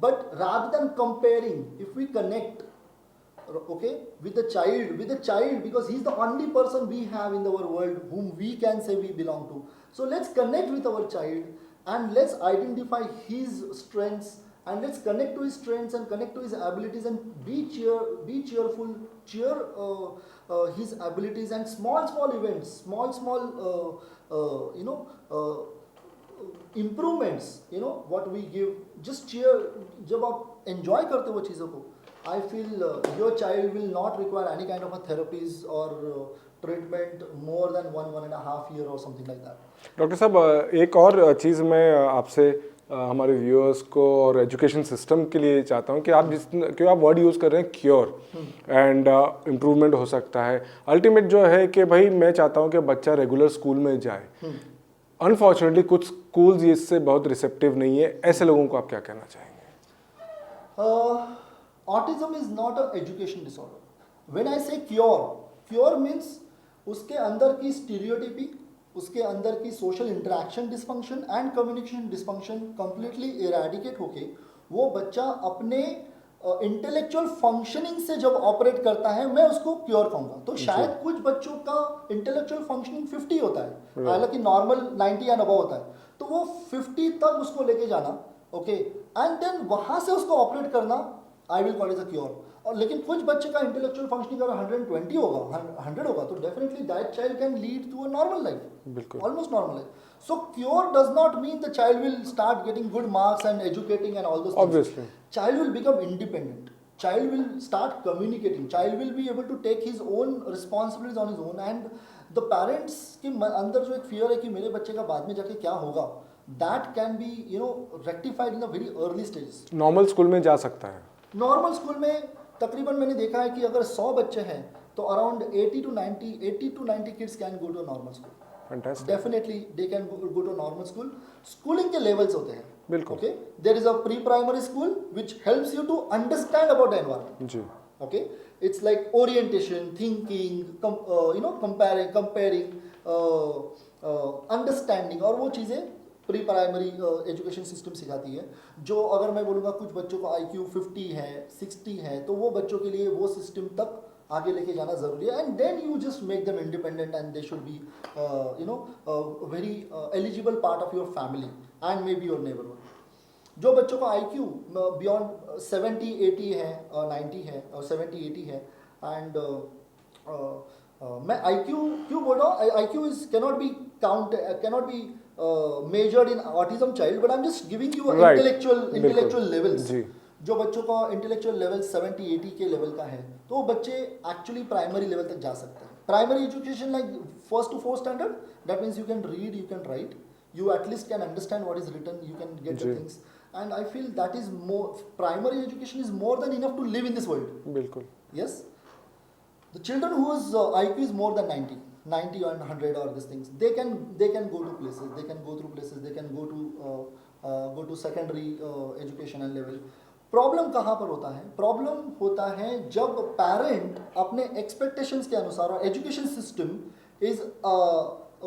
But rather than comparing, if we connect, with the child, because he's the only person we have in our world whom we can say we belong to. So let's connect with our child, and let's identify his strengths, and let's connect to his strengths and connect to his abilities, and be cheerful, cheer his abilities, and small events, small improvements, what we give, just cheer. जब आप enjoy करते हो चीज़ों को, I feel your child will not require any kind of a therapies or treatment more than 1.5 year or something like that. Doctor साहब, एक और चीज़ मैं आपसे हमारे व्यूअर्स को और एजुकेशन सिस्टम के लिए चाहता हूँ कि आप वर्ड यूज़ कर रहे हैं क्योर एंड इम्प्रूवमेंट हो सकता है. अल्टीमेट जो है कि भाई मैं चाहता हूँ कि बच्चा रेगुलर स्कूल में जाए. अनफॉर्चुनेटली कुछ स्कूल्स इससे बहुत रिसेप्टिव नहीं है. ऐसे लोगों को आप क्या कहना चाहेंगे? Autism is not an education disorder. When I say cure means उसके अंदर की stereotypy, उसके अंदर की social interaction dysfunction and communication dysfunction completely eradicate होके वो बच्चा अपने इंटेलेक्चुअल फंक्शनिंग से जब ऑपरेट करता है, मैं उसको क्योर कहूँगा. तो शायद कुछ बच्चों का इंटेलेक्चुअल फंक्शनिंग 50 होता है, हालांकि नॉर्मल 90 एंड अबव होता है, तो वो 50 तक उसको लेके जाना, एंड देन वहाँ से उसको ऑपरेट करना, I will call it a cure. और लेकिन कुछ बच्चे का इंटेलेक्चुअल फंक्शनिंग अगर 120 होगा, 100 होगा, तो definitely that child can lead to a normal life, almost normal life. So cure does not mean the child will start getting good marks and educating and all those things. Obviously. Child will become independent. Child will start communicating. Child will be able to take his own responsibilities on his own. And the parents के अंदर जो एक fear है कि मेरे बच्चे का बाद में जाके क्या होगा, that can be rectified in a very early stages. Normal school में जा सकता है. नॉर्मल स्कूल में तकरीबन मैंने देखा है कि अगर 100 बच्चे हैं, तो around 80 to 90 kids can go to normal school. Fantastic. Definitely they can go to normal school. Schooling के लेवल्स होते हैं. बिल्कुल. Okay, there is a pre primary school which helps you to understand about the environment. जी. Okay, it's like orientation, thinking, comparing, understanding, और वो चीज़ें pre primary education system सिखाती है. जो अगर मैं बोलूँगा कुछ बच्चों को IQ 50 है, 60 है, तो वो बच्चों के लिए वो सिस्टम तक आगे लेके जाना ज़रूरी है. And then you just make them independent and they should be very eligible part of your family and may be your neighbourhood. जो बच्चों का IQ बियॉन्ड 70-80 है, 90 है और 70-80 है. एंड मैं IQ क्यों बोल रहा हूँ? IQ is cannot be measured in autism child, but I am just giving you intellectual levels. जो बच्चों का इंटेलेक्चुअल लेवल 70-80 के लेवल का है, तो वो बच्चे एक्चुअली प्राइमरी लेवल तक जा सकते हैं. Primary education like 1st to 4th standard, that means you can read, you can write, you at least can understand what is written, you can get the things, and I feel that is more, primary education is more than enough to live in this world. बिल्कुल. Yes, the children whose IQ is more than 90 and 100 or these things, they can go to places, they can go through places, they can go to secondary education and level. Problem कहाँ पर होता है? Problem होता है जब parent अपने expectations के अनुसार, और एजुकेशन सिस्टम इज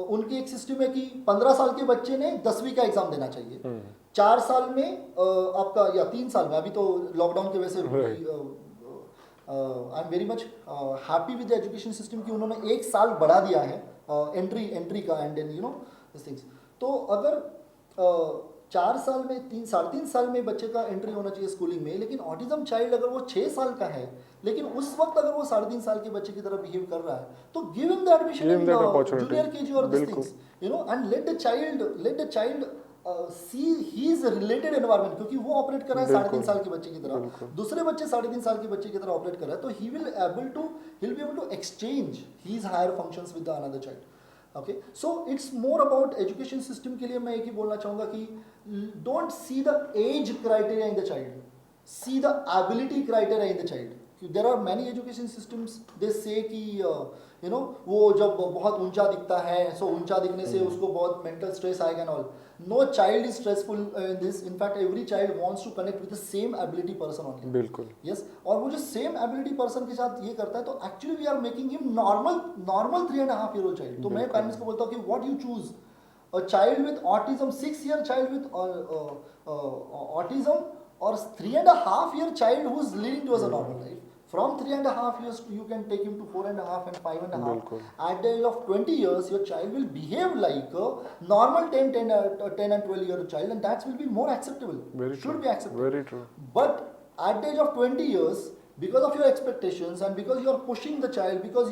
उनकी एक सिस्टम है कि 15 साल के बच्चे ने 10वीं का एग्जाम देना चाहिए, 4 साल में आपका, या 3 साल में, अभी तो लॉकडाउन की वजह से I am very much happy with the education system कि उन्होंने 1 साल बढ़ा दिया है एंट्री का, एंड देन दिस थिंग्स. तो अगर 4 साल में 3 साल में बच्चे का एंट्री होना चाहिए स्कूलिंग में, लेकिन ऑटिज्म चाइल्ड अगर वो 6 साल का है, लेकिन उस वक्त अगर वो 3.5 साल के बच्चे की तरह बिहेव कर रहा है, तो give him the admission in junior KG और this things, and let the child see his related environment, क्योंकि वो ऑपरेट कर रहा है 3.5 साल के बच्चे की तरह, दूसरे बच्चे 3.5 साल के बच्चे की तरह ऑपरेट कर रहा है, तो he will be able to exchange his higher functions with the another child. Okay, so it's more about education system के लिए मैं एक ही बोलना चाहूँगा कि don't see the age criteria in the child, see the ability criteria in the child. There are many education systems they say कि वो जब बहुत ऊंचा दिखता है, सो ऊंचा दिखने से उसको बहुत मेंटल स्ट्रेस आएगा and all. No child is stressful in this. In fact every child wants to connect with the same ability person only. बिल्कुल. यस, और वो जो सेम एबिलिटी पर्सन के साथ ये करता है, तो actually we are making him normal 3.5 year old child. तो मैं पेरेंट्स को बोलता हूँ कि what you choose, a child with autism, 6-year child with autism, or 3.5 year child who is leading towards a normal life. From 3.5 years you can take him to 4.5 and 5.5. At the age of 20 years, your child will behave like a normal 10 and 12-year child, and that will be more acceptable. Should be acceptable. Very true. But at the age of 20 years, because of your expectations and because you are pushing the child, because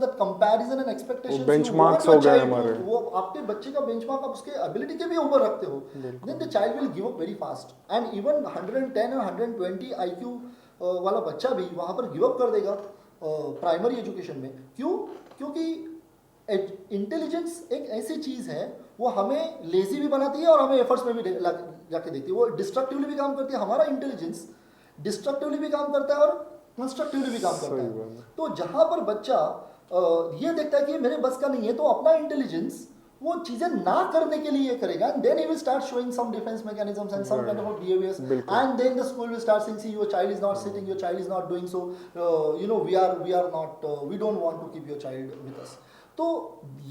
that comparison and expectations, benchmarks हो गए हमारे, वो आपके बच्चे का benchmark आप उसके ability के भी ऊपर रखते हो, then the child will give up very fast. And even 110 और 120 IQ वाला बच्चा भी वहाँ पर गिव अप कर देगा प्राइमरी एजुकेशन में. क्यों? क्योंकि इंटेलिजेंस एक ऐसी चीज़ है, वो हमें लेजी भी बनाती है और हमें एफर्ट्स में भी जाके देती है. वो डिस्ट्रक्टिवली भी काम करती है. हमारा इंटेलिजेंस डिस्ट्रक्टिवली भी काम करता है और कंस्ट्रक्टिवली भी काम करता है. तो जहाँ पर बच्चा ये देखता है कि मेरे बस का नहीं है, तो अपना इंटेलिजेंस वो चीजें ना करने के लिए करेगा, and then he will start showing some defense mechanisms and some kind of behaviors, and then the school will start saying, see, your child is not sitting, your child is not doing so, we don't want to keep your child with us. तो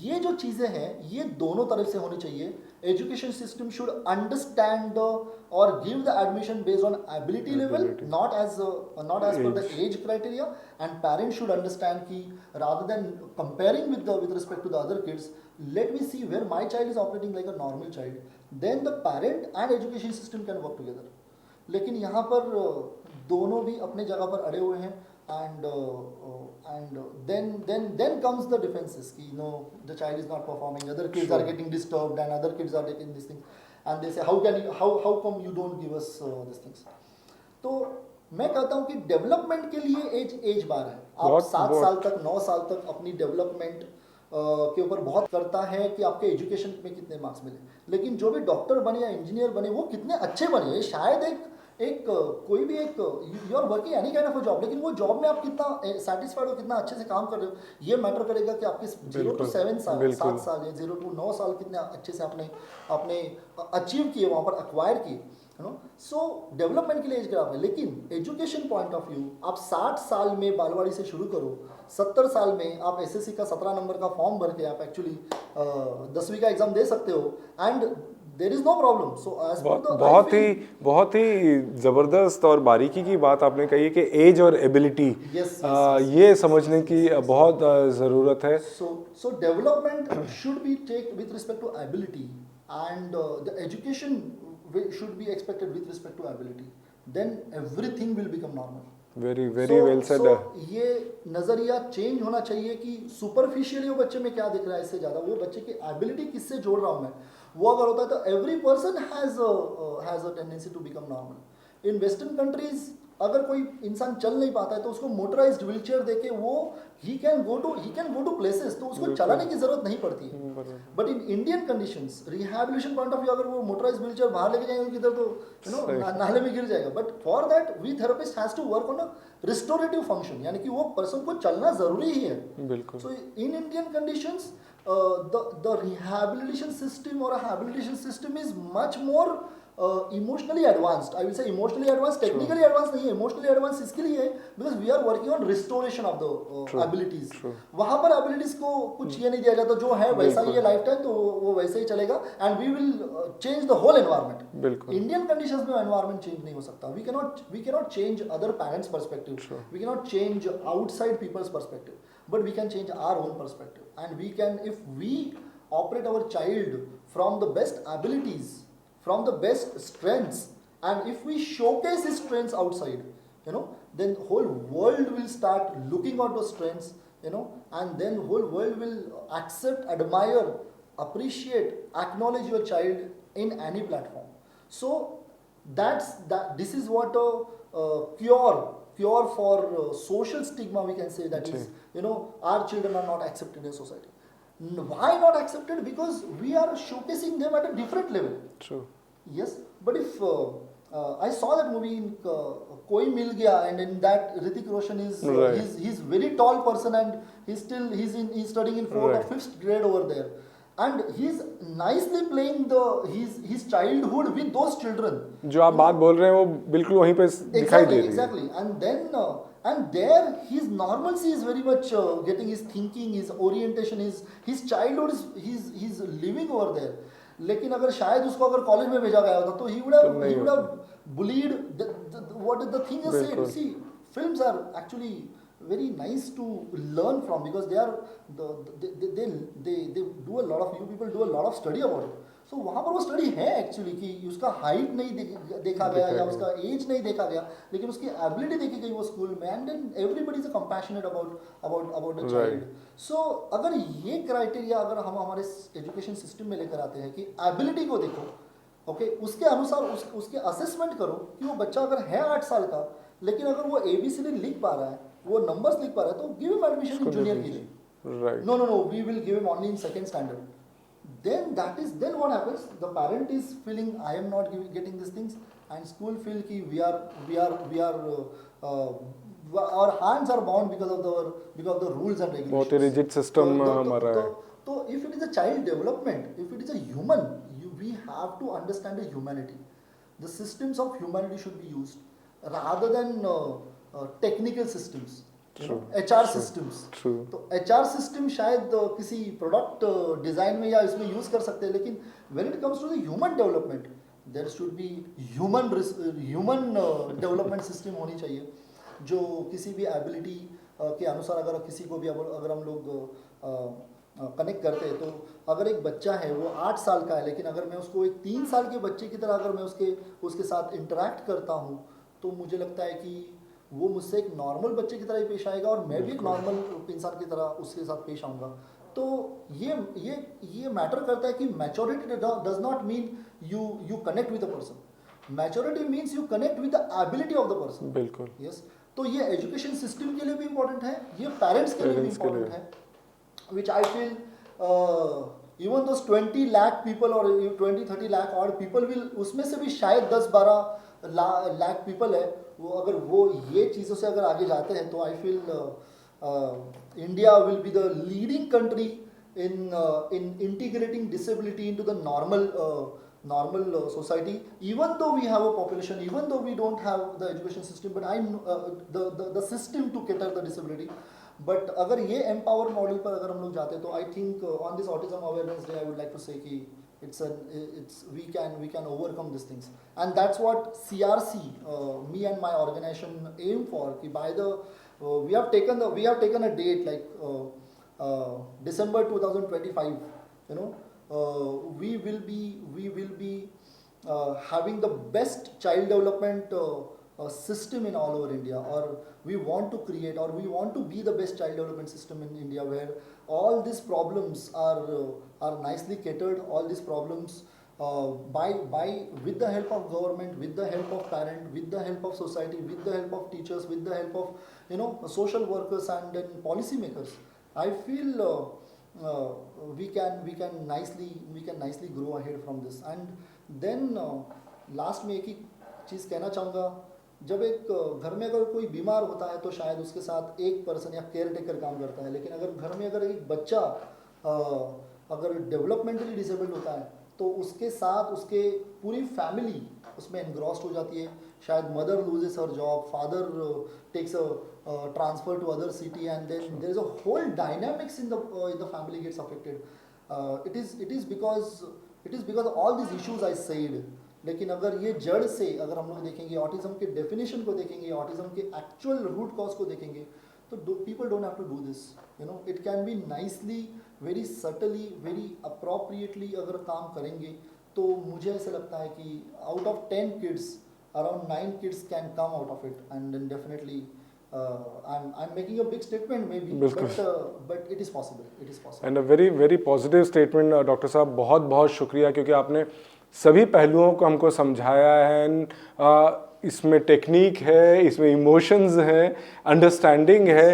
ये जो चीज़ें हैं, ये दोनों तरफ से होनी चाहिए. एजुकेशन सिस्टम शुड अंडरस्टैंड और give the admission based on ability level, not as per the age criteria, and parents should understand कि rather than comparing with respect to the other kids, let me see where my child is operating like a normal child, then the parent and education system can work together. लेकिन यहाँ पर दोनों भी अपने जगह पर अड़े हुए हैं, and then comes the defenses कि the child is not performing, other kids are getting disturbed and other kids are taking these things, and they say how come you don't give us these things. तो मैं कहता हूँ कि development के लिए as बार है. आप 7 साल तक 9 साल तक अपनी डेवलपमेंट के ऊपर बहुत करता है कि आपके एजुकेशन में कितने मार्क्स मिले, लेकिन जो भी डॉक्टर बने या इंजीनियर बने वो कितने अच्छे बने, शायद कोई भी एक you are working any kind of a job, लेकिन वो जॉब में आप कितना सेटिस्फाइड हो, कितना अच्छे से काम कर रहे हो, ये मैटर करेगा कि आपके 0 to 7 साल, बिल्कुल। 7 साल या 0 to 9 साल कितने अच्छे से आपने आपने अचीव किए, वहाँ पर अक्वायर किए, यू नो। सो डेवलपमेंट के लिए एज ग्राफ है, लेकिन एजुकेशन पॉइंट ऑफ व्यू आप 60 साल में बालवाड़ी से शुरू करो, 70 साल में आप एसएससी का 17 नंबर का फॉर्म भर के आप एक्चुअली 10वीं का एग्जाम दे सकते हो, and there is no problem. So बहुत ही जबरदस्त और बारीकी की बात आपने कही है कि एज और एबिलिटी ये समझने की बहुत ज़रूरत है। So development should be take with respect to ability, and the education should be expected with respect to ability. Then everything will become normal. Very well said. ये नजरिया चेंज होना चाहिए कि सुपरफिशियली वो बच्चे में क्या दिख रहा है, इससे ज्यादा वो बच्चे की एबिलिटी किससे जोड़ रहा हूं मैं, वो अगर होता है तो every person has a tendency to become normal. In western countries अगर कोई इंसान चल नहीं पाता है तो उसको मोटराइज्ड व्हीलचेयर देके वो he can go to places, तो उसको चलाने की जरूरत नहीं पड़ती है। But in Indian conditions rehabilitation point of view अगर वो मोटराइज्ड व्हीलचेयर बाहर लेके जाएंगे किधर, तो यू नो नाले में गिर जाएगा। But for that we therapist has to work on a restorative function, यानी कि वो पर्सन को चलना जरूरी ही है। बिल्कुल। So in Indian conditions the rehabilitation system or a habilitation system is much more emotionally advanced. I will say emotionally advanced, technically advanced नहीं है, emotionally advanced इसके लिए है because we are working on restoration of the abilities. वहाँ पर abilities को कुछ ये नहीं दिया जाता, जो है वैसा ही है लाइफ टाइम, तो वो वैसे ही चलेगा, and we will change the whole environment. बिल्कुल। Indian conditions में environment change नहीं हो सकता. We cannot change other parents' perspective. We cannot change outside people's perspective. But we can change our own perspective, and we can, if we operate our child from the best abilities, from the best strengths, and if we showcase his strengths outside, you know, then whole world will start looking at those strengths, you know, and then whole world will accept, admire, appreciate, acknowledge your child in any platform. So this is what a cure for social stigma we can say, that is, you know, our children are not accepted in society. Why not accepted? Because we are showcasing them at a different level. True. Yes, but if I saw that movie in Koi Mil Gaya, and in that Hrithik Roshan is he's very tall person, and he's studying in 4th or 5th grade over there, and he's nicely playing his childhood with those children. जो आप बात बोल रहे हैं वो बिल्कुल वहीं पे दिखाई दे रही है। Exactly. And then and there his normalcy is very much getting, his thinking, his orientation, his childhood is he's living over there. लेकिन अगर शायद उसको अगर कॉलेज में भेजा गया होता तो he would have bullied what the thing is said. See, films are actually very nice to learn from, because they do a lot of, you people do a lot of study about it. So वहाँ पर वो study है actually कि उसका height नहीं देखा गया या उसका एज नहीं देखा गया, लेकिन उसकी एबिलिटी देखी गई वो स्कूल में, and then everybody is compassionate about the child. So अगर ये क्राइटेरिया अगर हम हमारे एजुकेशन सिस्टम में लेकर आते हैं कि एबिलिटी को देखो, ओके, उसके अनुसार उसके असेसमेंट करो कि वो बच्चा अगर है 8 साल का, लेकिन अगर वो ABCD लिख पा रहा है, वो नंबर्स लिख पा रहा है, तो give him admission in junior KG. No, we will give him only in second standard. Then what happens? The parent is feeling I am not getting these things, and school feel ki we are our hands are bound because of the rules and regulations. बहुत rigid system हमारा है. So if it is a child development, if it is a human, we have to understand the humanity. The systems of humanity should be used rather than technical systems. HR systems. तो HR system शायद किसी product design में या इसमें use कर सकते हैं, लेकिन when it comes to the human development, there should be human development system होनी चाहिए, जो किसी भी एबिलिटी के अनुसार अगर किसी को भी अगर हम लोग कनेक्ट करते हैं, तो अगर एक बच्चा है वो 8 साल का है, लेकिन अगर मैं उसको एक 3 साल के बच्चे की तरह अगर मैं उसके साथ इंटरेक्ट करता हूँ, तो मुझे लगता है कि वो मुझसे एक नॉर्मल बच्चे की तरह ही पेश आएगा, और मैं भी एक नॉर्मल इंसान की तरह उसके साथ पेश आऊँगा. तो ये मैटर करता है कि maturity does not mean you connect with the person. Maturity means you connect with the ability of the person. बिल्कुल. यस. तो ये एजुकेशन सिस्टम के लिए भी इम्पोर्टेंट है, ये पेरेंट्स के लिए भी इम्पोर्टेंट है, विच I feel even those 20 lakh people or 20-30 lakh odd people will, उसमें से भी शायद 10-12 लाख पीपल है, वो अगर वो ये चीज़ों से अगर आगे जाते हैं तो I feel India will be the leading country in integrating disability into the normal society. Even though we have a population, even though we don't have the education system, but the system to cater the disability. But अगर ये empower model पर अगर हम लोग जाते हैं तो I think on this autism awareness day I would like to say कि we can overcome these things, and that's what CRC me and my organization aim for. कि by the we have taken a date like December 2025. You know, we will be having the best child development system in all over India, or we want to create, or we want to be the best child development system in India, where all these problems are nicely catered. All these problems with the help of government, with the help of parent, with the help of society, with the help of teachers, with the help of social workers and then policy makers. I feel we can nicely grow ahead from this. And then last में एक ही चीज़ कहना चाहूँगा, जब एक घर में अगर कोई बीमार होता है तो शायद उसके साथ एक पर्सन या केयर टेकर काम करता है, लेकिन अगर घर में अगर एक बच्चा अगर डेवलपमेंटली डिसेबल्ड होता है तो उसके साथ उसके पूरी फैमिली उसमें एनग्रॉस्ड हो जाती है. शायद mother loses her job, father takes a transfer to other city, and then there is a whole dynamics in the family gets affected. It is because all this issues I said. लेकिन अगर ये जड़ से अगर हम लोग देखेंगे, autism के डेफिनेशन को देखेंगे, ऑटिज्म के एक्चुअल रूट कॉज को देखेंगे, तो people don't have to do this. It can be nicely, very subtly, very appropriately अगर काम करेंगे तो मुझे ऐसा लगता है कि out of 10 kids, around 9 kids can come out of it, and then definitely I'm making a big statement maybe, but it is possible. And a very very positive statement, doctor साहब. बहुत बहुत शुक्रिया, क्योंकि आपने सभी पहलुओं को हमको समझाया है. इसमें टेक्निक है, इसमें इमोशंस हैं, अंडरस्टैंडिंग है.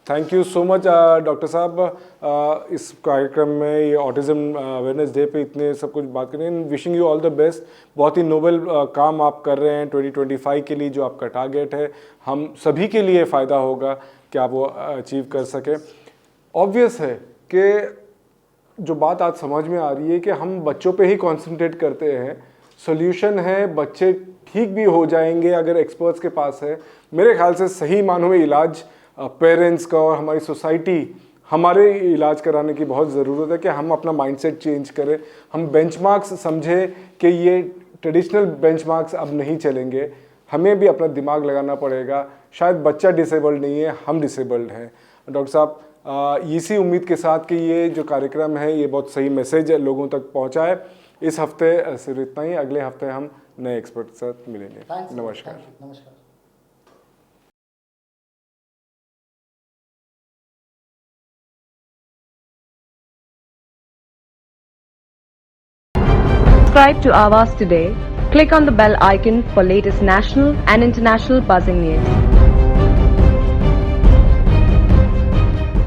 Thank you so much doctor साहब, इस कार्यक्रम में, ये ऑटिज्म अवेयरनेस डे पे इतने सब कुछ बात करें. Wishing you all the best. बहुत ही नोबल काम आप कर रहे हैं 2025 के लिए. जो आपका टारगेट है, हम सभी के लिए फ़ायदा होगा कि आप वो अचीव कर सकें. ऑब्वियस है कि जो बात आज समझ में आ रही है कि हम बच्चों पे ही कॉन्सेंट्रेट करते हैं. सोल्यूशन है, बच्चे ठीक भी हो जाएंगे अगर एक्सपर्ट्स के पास है. मेरे ख्याल से सही मानों में इलाज पेरेंट्स का और हमारी सोसाइटी, हमारे इलाज कराने की बहुत ज़रूरत है कि हम अपना माइंडसेट चेंज करें. हम बेंचमार्क्स समझें कि ये ट्रेडिशनल बेंचमार्क्स अब नहीं चलेंगे. हमें भी अपना दिमाग लगाना पड़ेगा. शायद बच्चा डिसेबल्ड नहीं है, हम डिसेबल्ड हैं. डॉक्टर साहब, इसी उम्मीद के साथ कि ये जो कार्यक्रम है ये बहुत सही मैसेज लोगों तक पहुँचाए. इस हफ्ते सिर्फ इतना ही. अगले हफ्ते हम नए एक्सपर्ट के साथ मिलेंगे. नमस्कार. नमस्कार. Subscribe to Awaaz today. Click on the bell icon for latest national and international buzzing news.